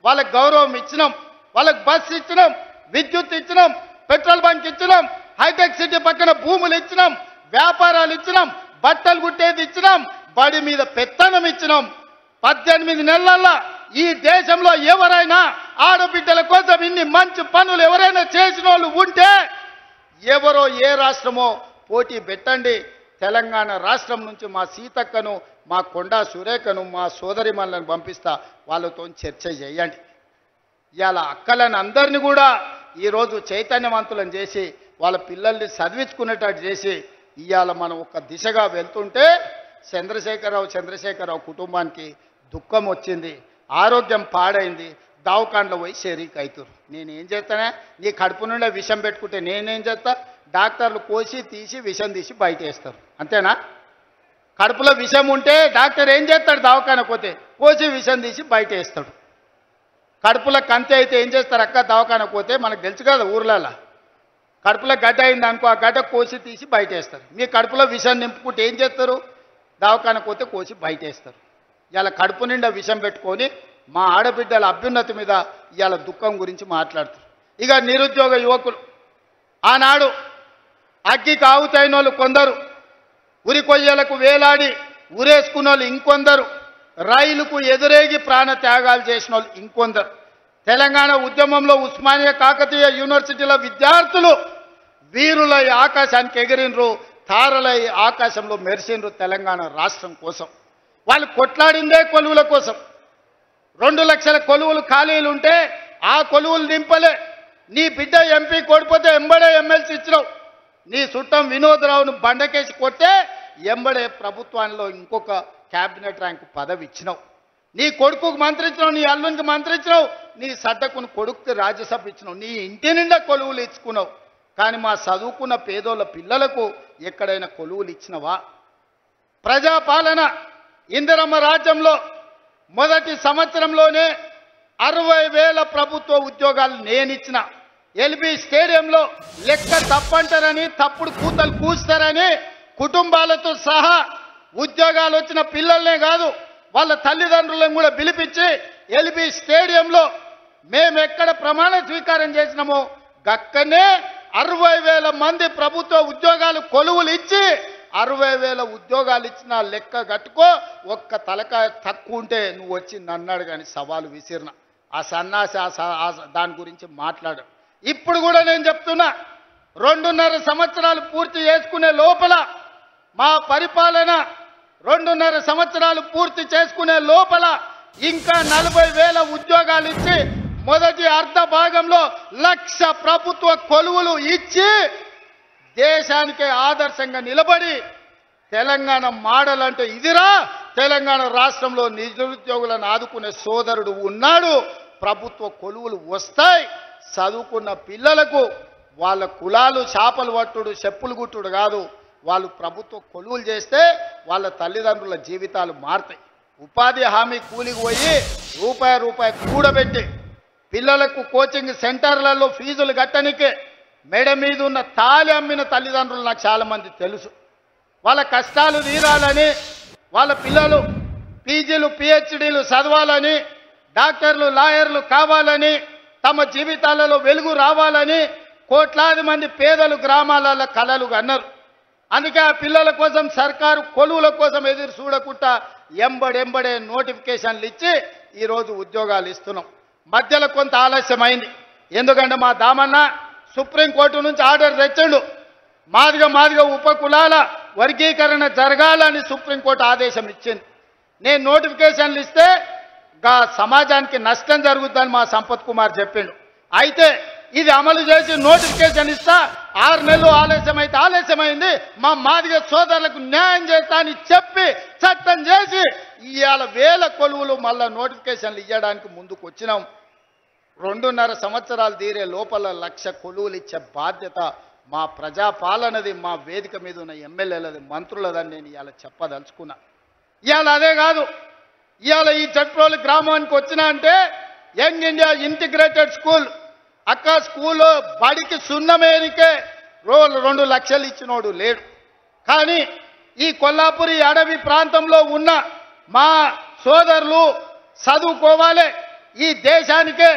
వాళ్ళకి గౌరవం ఇచ్చినాం, వాళ్ళకి బస్సు ఇచ్చినాం, విద్యుత్ ఇచ్చినాం, పెట్రోల్ బంక్ ఇచ్చినాం, హైటెక్ సిటీ పక్కన భూములు ఇచ్చినాం, వ్యాపారాలు ఇచ్చినాం, బట్టలు కుట్టేది ఇచ్చినాం, బడి మీద పెత్తనం ఇచ్చినాం. 18 నెలల్లో ఈ దేశంలో ఎవరైనా ఆడబిడ్డల కోసం ఇన్ని మంచి పనులు ఎవరైనా చేసిన వాళ్ళు ఉంటే ఎవరో ఏ రాష్ట్రమో పోటీ పెట్టండి. తెలంగాణ రాష్ట్రం నుంచి మా సీతక్కను, మా కొండా సురేఖను, మా సోదరిమణులను పంపిస్తా, వాళ్ళతో చర్చ చేయండి. ఇవాళ అక్కలను అందరినీ కూడా ఈరోజు చైతన్యవంతులను చేసి వాళ్ళ పిల్లల్ని చదివించుకునేటట్టు చేసి ఇవాళ మనం ఒక దిశగా వెళ్తుంటే చంద్రశేఖరరావు కుటుంబానికి దుఃఖం వచ్చింది, ఆరోగ్యం పాడైంది, దవాఖానలో పోయి షరీక్ అవుతారు. నేనేం చేస్తానే? నీ కడుపు నుండే విషం పెట్టుకుంటే నేనేం చేస్తా? డాక్టర్లు కోసి తీసి విషం తీసి బయట వేస్తారు, అంతేనా? కడుపులో విషం ఉంటే డాక్టర్ ఏం చేస్తాడు? దవాఖానకు పోతే కోసి విషం తీసి బయట వేస్తాడు. కడుపులో కంతి అయితే ఏం చేస్తారు అక్క? దవాఖానకు పోతే మనకు తెలుసు కదా ఊర్లలో, కడుపులో గడ్డ అయింది అనుకో, ఆ గడ్డ కోసి తీసి బయట వేస్తారు. మీ కడుపులో విషం నింపుకుంటే ఏం చేస్తారు? దవాఖానకు పోతే కోసి బయట వేస్తారు. ఇవాళ కడుపు నిండా విషం పెట్టుకొని మా ఆడబిడ్డల అభ్యున్నతి మీద ఇవాళ దుఃఖం గురించి మాట్లాడుతారు. ఇక నిరుద్యోగ యువకులు ఆనాడు అగ్గికి ఆవుతైన వాళ్ళు కొందరు, ఉరి కొయ్యలకు వేలాడి ఉరేసుకున్న వాళ్ళు ఇంకొందరు, రైలుకు ఎదురేగి ప్రాణ త్యాగాలు చేసిన వాళ్ళు ఇంకొందరు. తెలంగాణ ఉద్యమంలో ఉస్మానియా కాకతీయ యూనివర్సిటీల విద్యార్థులు వీరులై ఆకాశానికి ఎగిరినరు, తారలై ఆకాశంలో మెరిసినరు తెలంగాణ రాష్ట్రం కోసం. వాళ్ళు కొట్లాడిందే కొలువుల కోసం. 2 లక్షల కొలువులు ఖాళీలు ఉంటే ఆ కొలువులు నింపలే. నీ బిడ్డ ఎంపీ కోడిపోతే ఎంబడే ఎమ్మెల్సీ ఇచ్చినావు. నీ చుట్టం వినోదరావును బండకేసి కొట్టే ఎంబడే ప్రభుత్వంలో ఇంకొక క్యాబినెట్ ర్యాంకు పదవి ఇచ్చినావు. నీ కొడుకుకు మంత్రి ఇచ్చినావు, నీ అల్లునికి మంత్రి ఇచ్చినావు, నీ సడ్డకుని కొడుకుకి రాజ్యసభ ఇచ్చినావు, నీ ఇంటి నిండా కొలువులు ఇచ్చుకున్నావు. కానీ మా చదువుకున్న పేదోళ్ళ పిల్లలకు ఎక్కడైనా కొలువులు ఇచ్చినవా? ప్రజాపాలన ఇందిరమ్మ రాజ్యంలో మొదటి సంవత్సరంలోనే 60,000 ప్రభుత్వ ఉద్యోగాలు నేనిచ్చిన. ఎల్బీ స్టేడియంలో లెక్క తప్పంటారని, తప్పుడు కూతలు కూస్తారని కుటుంబాలతో సహా ఉద్యోగాలు వచ్చిన పిల్లల్నే కాదు వాళ్ళ తల్లిదండ్రులను కూడా పిలిపించి ఎల్బీ స్టేడియంలో మేము ఎక్కడ ప్రమాణ స్వీకారం చేసినామో గక్కనే 60,000 మంది ప్రభుత్వ ఉద్యోగాలు కొలువులు ఇచ్చి 60,000 ఉద్యోగాలు ఇచ్చిన లెక్క కట్టుకో. ఒక్క తలకాయ తక్కువ ఉంటే నువ్వు వచ్చి నన్నాడు కానీ సవాలు విసిరిన ఆ సన్నాసి దాని గురించి మాట్లాడు. ఇప్పుడు కూడా నేను చెప్తున్నా, 2.5 సంవత్సరాలు పూర్తి చేసుకునే లోపల మా పరిపాలన 2.5 సంవత్సరాలు పూర్తి చేసుకునే లోపల ఇంకా 40,000 ఉద్యోగాలు ఇచ్చి మొదటి అర్ధ భాగంలో 1,00,000 ప్రభుత్వ కొలువులు ఇచ్చి దేశానికే ఆదర్శంగా నిలబడి తెలంగాణ మోడల్ అంటే ఇదిరా, తెలంగాణ రాష్ట్రంలో నిరుద్యోగులను ఆదుకునే సోదరుడు ఉన్నాడు, ప్రభుత్వ కొలువులు వస్తాయి, చదువుకున్న పిల్లలకు వాళ్ళ కులాలు చేపలు పట్టుడు చెప్పులు గుట్టుడు కాదు, వాళ్ళు ప్రభుత్వ కొలువులు చేస్తే వాళ్ళ తల్లిదండ్రుల జీవితాలు మారుతాయి. ఉపాధి హామీ కూలికి పోయి రూపాయి కూడబెట్టి పిల్లలకు కోచింగ్ సెంటర్లలో ఫీజులు కట్టనికే మెడ మీద ఉన్న తాళి అమ్మిన తల్లిదండ్రులు నాకు చాలామంది తెలుసు. వాళ్ళ కష్టాలు తీరాలని, వాళ్ళ పిల్లలు పీజీలు పిహెచ్డీలు చదవాలని, డాక్టర్లు లాయర్లు కావాలని, తమ జీవితాలలో వెలుగు రావాలని కోట్లాది మంది పేదలు గ్రామాలలో కలలు కన్నారు. అందుకే ఆ పిల్లల కోసం సర్కారు కొలువుల కోసం ఎదురు చూడకుండా ఎంబడెంబడే నోటిఫికేషన్లు ఇచ్చి ఈరోజు ఉద్యోగాలు ఇస్తున్నాం. మధ్యలో కొంత ఆలస్యమైంది, ఎందుకంటే మా దామన్న సుప్రీంకోర్టు నుంచి ఆర్డర్ తెచ్చిండు. మాదిగ ఉపకులాల వర్గీకరణ జరగాలని సుప్రీంకోర్టు ఆదేశం ఇచ్చింది. నేను నోటిఫికేషన్లు ఇస్తే సమాజానికి నష్టం జరుగుతుందని మా సంపత్ కుమార్ చెప్పిండు. అయితే ఇది అమలు చేసి నోటిఫికేషన్ ఇస్తా, 6 నెలలు ఆలస్యమైంది, మా మాదిగ సోదరులకు న్యాయం చేస్తా అని చెప్పి చట్టం చేసి ఇవాళ 1000 కొలువులు మళ్ళా నోటిఫికేషన్లు ఇవ్వడానికి ముందుకు వచ్చినాం. 2.5 సంవత్సరాలు తీరే లోపల 1,00,000 కొలువులు ఇచ్చే బాధ్యత మా ప్రజాపాలనది, మా వేదిక మీద ఉన్న ఎమ్మెల్యేలది, మంత్రులదని నేను ఇవాళ చెప్పదలుచుకున్నా. ఇవాళ అదే కాదు, ఇవాళ ఈ చట్రోలు గ్రామానికి వచ్చినా అంటే యంగ్ ఇండియా ఇంటిగ్రేటెడ్ స్కూల్ అక్క స్కూల్లో బడికి సున్నమేనికే 2 లక్షలు ఇచ్చినోడు లేడు. కానీ ఈ కొల్లాపురి అడవి ప్రాంతంలో ఉన్న మా సోదరులు చదువుకోవాలి, ఈ దేశానికే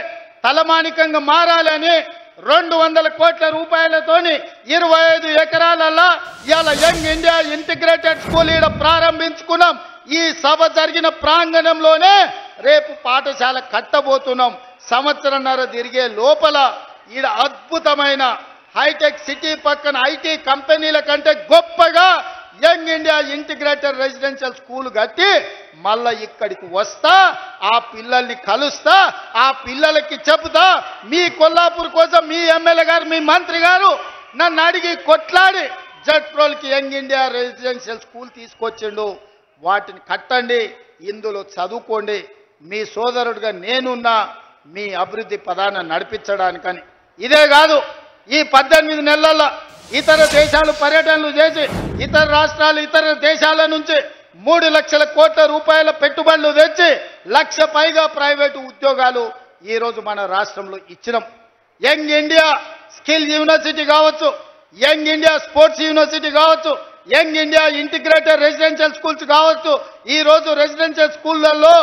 తలమానికంగా మారాలని 200 కోట్ల రూపాయలతోని 25 ఎకరాలలో ఇవాళ యంగ్ ఇండియా ఇంటిగ్రేటెడ్ స్కూల్ ఈడ ప్రారంభించుకున్నాం. ఈ సభ జరిగిన ప్రాంగణంలోనే రేపు పాఠశాల కట్టబోతున్నాం. సంవత్సరంన్నర తిరిగే లోపల ఈడ అద్భుతమైన హైటెక్ సిటీ పక్కన ఐటీ కంపెనీల కంటే గొప్పగా young India integrated residential school కట్టి మళ్ళా ఇక్కడికి వస్తా, ఆ పిల్లల్ని కలుస్తా, ఆ పిల్లలకి చెబుతా, మీ కొల్లాపూర్ కోసం మీ ఎమ్మెల్యే గారు మీ మంత్రి గారు నన్ను అడిగి కొట్లాడి జట్రోల్కి యంగ్ ఇండియా రెసిడెన్షియల్ స్కూల్ తీసుకొచ్చిండు. వాటిని కట్టండి, ఇందులో చదువుకోండి, మీ సోదరుడిగా నేనున్నా మీ అభివృద్ధి పదాన్ని నడిపించడానికని. ఇదే కాదు, ఈ 18 నెలల్లో ఇతర దేశాలు పర్యటనలు చేసి ఇతర రాష్ట్రాలు ఇతర దేశాల నుంచి 3 లక్షల కోట్ల రూపాయల పెట్టుబడులు తెచ్చి 1,00,000 పైగా ప్రైవేటు ఉద్యోగాలు ఈరోజు మన రాష్ట్రంలో ఇచ్చినాం. యంగ్ ఇండియా స్కిల్ యూనివర్సిటీ కావచ్చు, యంగ్ ఇండియా స్పోర్ట్స్ యూనివర్సిటీ కావచ్చు, young India integrated residential schools కావచ్చు. ఈరోజు రెసిడెన్షియల్ స్కూళ్లలో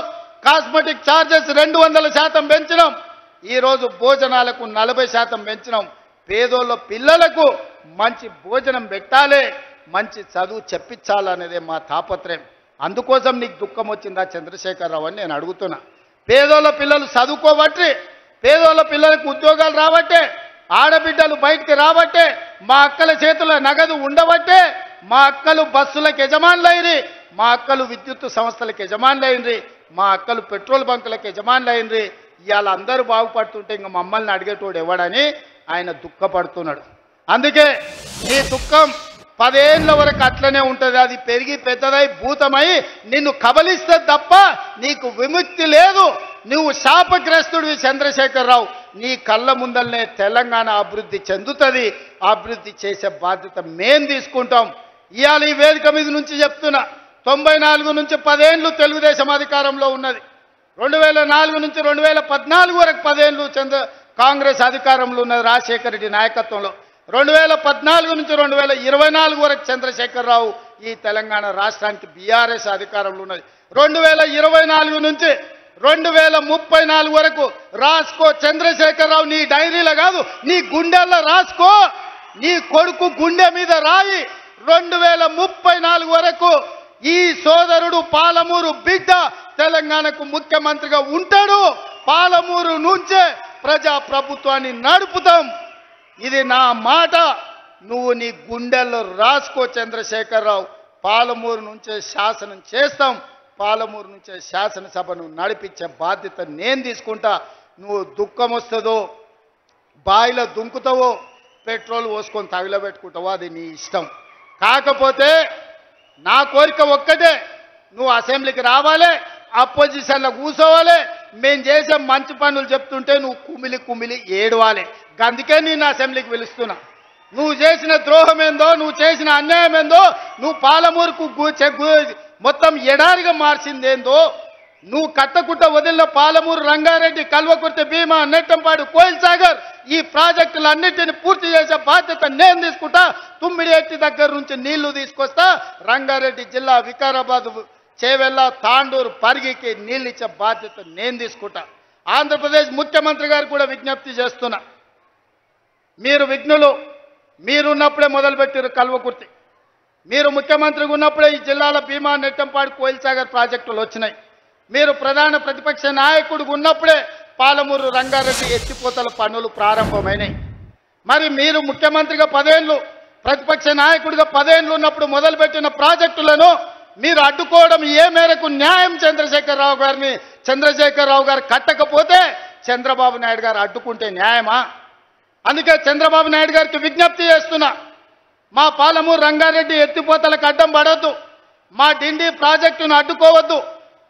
కాస్మెటిక్ ఛార్జెస్ 200% పెంచినాం. ఈరోజు భోజనాలకు 40% పెంచినాం. పేదోళ్ళ పిల్లలకు మంచి భోజనం పెట్టాలి, మంచి చదువు చెప్పించాలనేదే మా తాపత్రయం. అందుకోసం నీకు దుఃఖం వచ్చిందా చంద్రశేఖరరావు అని నేను అడుగుతున్నా. పేదోళ్ళ పిల్లలు చదువుకోబట్టి, పేదోళ్ళ పిల్లలకు ఉద్యోగాలు రాబట్టే, ఆడబిడ్డలు బయటికి రాబట్టే, మా అక్కల చేతుల నగదు ఉండబట్టే, మా అక్కలు బస్సులకు యజమానులైంది, మా అక్కలు విద్యుత్ సంస్థలకు యజమానులైంది, మా అక్కలు పెట్రోల్ బంకులకు యజమానులైంది. ఇవాళ అందరూ బాగుపడుతుంటే ఇంకా మమ్మల్ని అడిగేటోడు ఎవడని ఆయన దుఃఖపడుతున్నాడు. అందుకే నీ దుఃఖం 10 ఏళ్ల వరకు అట్లనే ఉంటుంది. అది పెరిగి పెద్దదై భూతమై నిన్ను కబలిస్తే తప్ప నీకు విముక్తి లేదు. నువ్వు శాపగ్రస్తుడివి చంద్రశేఖరరావు. నీ కళ్ళ ముందల్నే తెలంగాణ అభివృద్ధి చెందుతుంది. అభివృద్ధి చేసే బాధ్యత మేం తీసుకుంటాం. ఇవాళ ఈ వేదిక మీద నుంచి చెప్తున్నా, 94 నుంచి 10 ఏళ్ళు తెలుగుదేశం అధికారంలో ఉన్నది. 2004 నుంచి 2014 వరకు 10 ఏళ్ళు కాంగ్రెస్ అధికారంలో ఉన్నది రాజశేఖర రెడ్డి నాయకత్వంలో. 2014 నుంచి 2024 వరకు చంద్రశేఖరరావు ఈ తెలంగాణ రాష్ట్రానికి బీఆర్ఎస్ అధికారంలో ఉన్నది. 2024 నుంచి 2034 వరకు రాసుకో చంద్రశేఖరరావు, నీ డైరీలో కాదు నీ గుండెల్లో రాసుకో, నీ కొడుకు గుండె మీద రాయి. 2034 వరకు ఈ సోదరుడు పాలమూరు బిడ్డ తెలంగాణకు ముఖ్యమంత్రిగా ఉంటాడు. పాలమూరు నుంచే ప్రజా ప్రభుత్వాన్ని నడుపుతాం. ఇది నా మాట, నువ్వు నీ గుండెల్లో రాసుకో చంద్రశేఖరరావు. పాలమూరు నుంచే శాసనం చేస్తాం, పాలమూరు నుంచే శాసనసభను నడిపించే బాధ్యత నేను తీసుకుంటా. నువ్వు దుఃఖం వస్తుందో బాయిలో దుంకుతావో పెట్రోల్ పోసుకొని తగిలబెట్టుకుంటావో అది నీ ఇష్టం. కాకపోతే నా కోరిక ఒక్కటే, నువ్వు అసెంబ్లీకి రావాలి, అపోజిషన్లో కూర్చోవాలి, మేము చేసే మంచి పనులు చెప్తుంటే నువ్వు కుమిలి కుమిలి ఏడవాలి. అందుకే నేను అసెంబ్లీకి పిలుస్తున్నా. నువ్వు చేసిన ద్రోహం ఏందో, నువ్వు చేసిన అన్యాయం ఏందో, నువ్వు పాలమూరుకు మొత్తం ఎడారిగా మార్చిందేందో, నువ్వు కట్టకుట్ట వదిలిన పాలమూరు, రంగారెడ్డి, కల్వకుర్తి, భీమా, నెట్టంపాడు, కోయిల్ సాగర్ ఈ ప్రాజెక్టులన్నింటినీ పూర్తి చేసే బాధ్యత నేను తీసుకుంటా. తుమ్మిడి ఎట్టి దగ్గర నుంచి నీళ్లు తీసుకొస్తా. రంగారెడ్డి జిల్లా వికారాబాద్, చేవెళ్ళ, తాండూరు, పరిగికి నీళ్ళు ఇచ్చే బాధ్యత నేను తీసుకుంటా. ఆంధ్రప్రదేశ్ ముఖ్యమంత్రి గారు కూడా విజ్ఞప్తి చేస్తున్నా, మీరు విఘ్నులు, మీరున్నప్పుడే మొదలుపెట్టారు కల్వకుర్తి, మీరు ముఖ్యమంత్రిగా ఉన్నప్పుడే ఈ జిల్లాల భీమా, నెట్టంపాడు, కోయిల్ సాగర్ ప్రాజెక్టులు వచ్చినాయి. మీరు ప్రధాన ప్రతిపక్ష నాయకుడిగా ఉన్నప్పుడే పాలమూరు, రంగారెడ్డి ఎత్తిపోతల పనులు ప్రారంభమైనాయి. మరి మీరు ముఖ్యమంత్రిగా 10 ఏళ్ళు, ప్రతిపక్ష నాయకుడిగా 10 ఏళ్ళు ఉన్నప్పుడు మొదలుపెట్టిన ప్రాజెక్టులను మీరు అడ్డుకోవడం ఏ మేరకు న్యాయం? చంద్రశేఖరరావు గారు కట్టకపోతే చంద్రబాబు నాయుడు గారు అడ్డుకుంటే న్యాయమా? అందుకే చంద్రబాబు నాయుడు గారికి విజ్ఞప్తి చేస్తున్నా, మా పాలమూరు, రంగారెడ్డి ఎత్తిపోతలకు అడ్డం పడవద్దు, మా డిండి ప్రాజెక్టును అడ్డుకోవద్దు,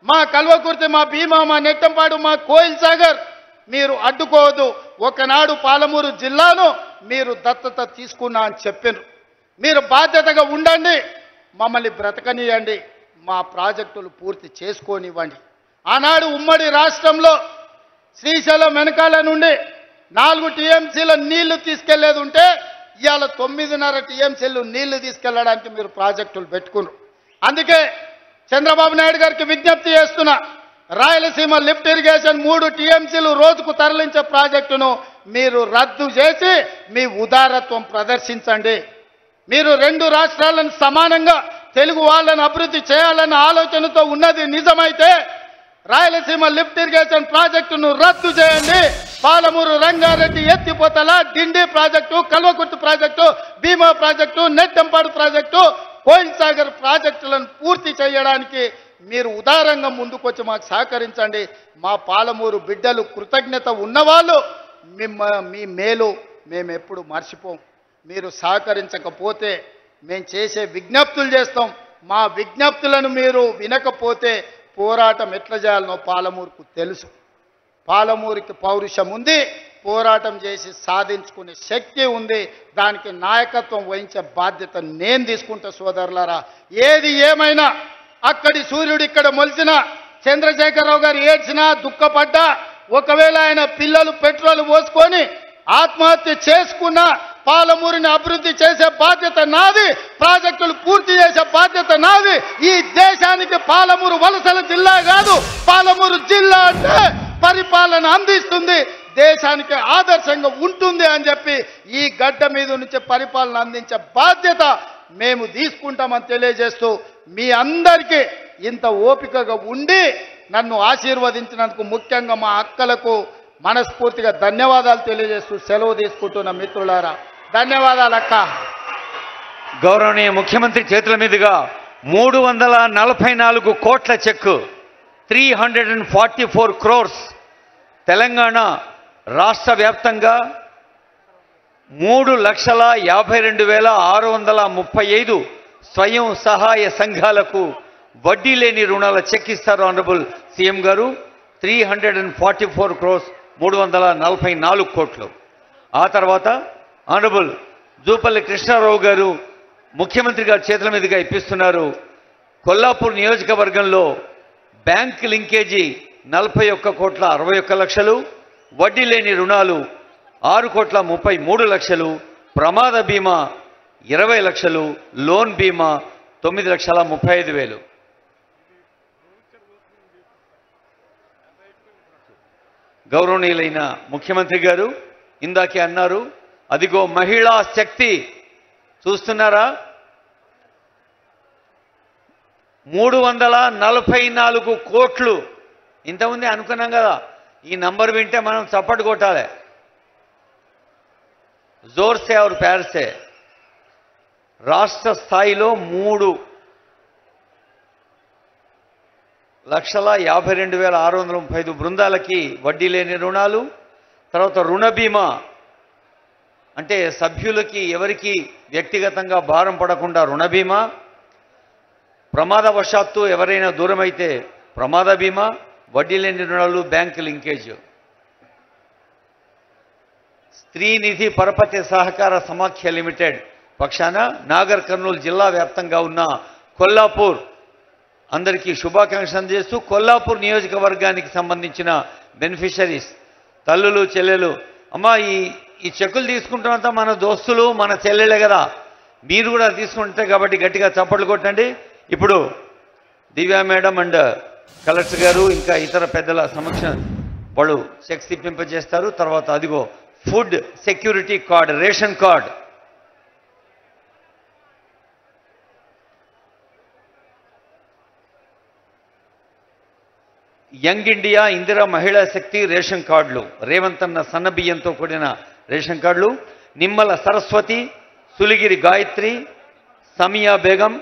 మా కల్వకుర్తి, మా భీమా, మా నెట్టంపాడు, మా కోయిల్ సాగర్ మీరు అడ్డుకోవద్దు. ఒకనాడు పాలమూరు జిల్లాను మీరు దత్తత తీసుకున్నా అని చెప్పారు. మీరు బాధ్యతగా ఉండండి, మమ్మల్ని బ్రతకనియండి, మా ప్రాజెక్టులు పూర్తి చేసుకోనివ్వండి. ఆనాడు ఉమ్మడి రాష్ట్రంలో శ్రీశైలం వెనకాల నుండి 4 టీఎంసీల నీళ్లు తీసుకెళ్లేది ఉంటే ఇవాళ 9.5 టీఎంసీలు నీళ్లు తీసుకెళ్లడానికి మీరు ప్రాజెక్టులు పెట్టుకున్నారు. అందుకే చంద్రబాబు నాయుడు గారికి విజ్ఞప్తి చేస్తున్నా, రాయలసీమ లిఫ్ట్ ఇరిగేషన్ 3 టీఎంసీలు రోజుకు తరలించే ప్రాజెక్టును మీరు రద్దు చేసి మీ ఉదారత్వం ప్రదర్శించండి. మీరు 2 రాష్ట్రాలను సమానంగా తెలుగు వాళ్ళను అభివృద్ధి చేయాలన్న ఆలోచనతో ఉన్నది నిజమైతే రాయలసీమ లిఫ్ట్ ఇరిగేషన్ ప్రాజెక్టును రద్దు చేయండి. పాలమూరు, రంగారెడ్డి ఎత్తిపోతల, డిండి ప్రాజెక్టు, కల్వకుర్తి ప్రాజెక్టు, భీమా ప్రాజెక్టు, నెట్టంపాడు ప్రాజెక్టు, కోయిల్ సాగర్ ప్రాజెక్టులను పూర్తి చేయడానికి మీరు ఉదారంగా ముందుకొచ్చి మాకు సహకరించండి. మా పాలమూరు బిడ్డలు కృతజ్ఞత ఉన్నవాళ్ళు, మీ మేలు మేము ఎప్పుడు మర్చిపోం. మీరు సహకరించకపోతే మేము చేసే విజ్ఞప్తులు చేస్తాం. మా విజ్ఞప్తులను మీరు వినకపోతే పోరాటం ఎట్లా చేయాలనో పాలమూరుకు తెలుసు. పాలమూరుకి పౌరుషం ఉంది, పోరాటం చేసి సాధించుకునే శక్తి ఉంది. దానికి నాయకత్వం వహించే బాధ్యత నేను తీసుకుంటా సోదరులారా. ఏది ఏమైనా అక్కడి సూర్యుడు ఇక్కడ మొలిచిన, చంద్రశేఖరరావు గారు ఏడ్చినా, దుఃఖపడ్డా, ఒకవేళ ఆయన పిల్లలు పెట్రోల్ పోసుకొని ఆత్మహత్య చేసుకున్న పాలమూరుని అభివృద్ధి చేసే బాధ్యత నాది, ప్రాజెక్టులు పూర్తి చేసే బాధ్యత నాది. ఈ దేశానికి పాలమూరు వలసల జిల్లా కాదు, పాలమూరు జిల్లా అంటే పరిపాలన అందిస్తుంది, దేశానికి ఆదర్శంగా ఉంటుంది అని చెప్పి ఈ గడ్డ మీద నుంచి పరిపాలన అందించే బాధ్యత మేము తీసుకుంటామని తెలియజేస్తూ మీ అందరికీ ఇంత ఓపికగా ఉండి నన్ను ఆశీర్వదించినందుకు ముఖ్యంగా మా అక్కలకు మనస్ఫూర్తిగా ధన్యవాదాలు తెలియజేస్తూ సెలవు తీసుకుంటున్న మిత్రులారా, ధన్యవాదాలు అక్క. గౌరవనీయ ముఖ్యమంత్రి చేతుల మీదుగా 344 కోట్ల చెక్కు, 344 crores తెలంగాణ రాష్ట్ర వ్యాప్తంగా 3,52,635 స్వయం సహాయ సంఘాలకు వడ్డీ లేని రుణాల చెక్ ఇస్తారు ఆనరబుల్ సీఎం గారు. 344 crores, 344 కోట్లు. ఆ తర్వాత ఆనరబుల్ జూపల్లి కృష్ణారావు గారు ముఖ్యమంత్రి గారి చేతుల మీదుగా ఇప్పిస్తున్నారు. కొల్లాపూర్ నియోజకవర్గంలో బ్యాంక్ లింకేజీ 41,61,61,00,000, వడ్డీ లేని రుణాలు 6,33,00,000, ప్రమాద బీమా 20,00,000, లోన్ బీమా 9,35,000. గౌరవనీయులైన ముఖ్యమంత్రి గారు ఇందాకే అన్నారు, అదిగో మహిళా శక్తి చూస్తున్నారా, 344 కోట్లు. ఇంతకుముందే అనుకున్నాం కదా, ఈ నంబర్ వింటే మనం చప్పట్లు కొట్టాలి. జోర్సే और ప్యార్ సే. రాష్ట్ర స్థాయిలో 3,52,635 బృందాలకి వడ్డీ లేని రుణాలు, తర్వాత రుణ బీమా అంటే సభ్యులకి ఎవరికి వ్యక్తిగతంగా భారం పడకుండా రుణ బీమా, ప్రమాదవశాత్తు ఎవరైనా దూరమైతే ప్రమాద బీమా, వడ్డీ లేని రుణాలు, బ్యాంక్ లింకేజ్. స్త్రీ నిధి పరపతి సహకార సమాఖ్య లిమిటెడ్ పక్షాన నాగర్ కర్నూలు జిల్లా వ్యాప్తంగా ఉన్న కొల్లాపూర్ అందరికీ శుభాకాంక్షలు చేస్తూ, కొల్లాపూర్ నియోజకవర్గానికి సంబంధించిన బెనిఫిషరీస్ తల్లులు చెల్లెలు, అమ్మా ఈ చెక్కులు తీసుకుంటున్నంత మన దోస్తులు మన చెల్లెలే కదా, మీరు కూడా తీసుకుంటారు కాబట్టి గట్టిగా చప్పట్లు కొట్టండి. ఇప్పుడు దివ్యా మేడం అండ్ కలెక్టర్ గారు ఇంకా ఇతర పెద్దల సమక్షం వాళ్ళు చెక్స్ ఇప్పింపజేస్తారు. తర్వాత అదిగో food security card, ration card. Young India, Indira మహిళా శక్తి రేషన్ కార్డులు, రేవంత్ అన్న సన్న బియ్యంతో కూడిన రేషన్ కార్డులు, నిమ్మల సరస్వతి, సులిగిరి గాయత్రి, సమియా బేగం,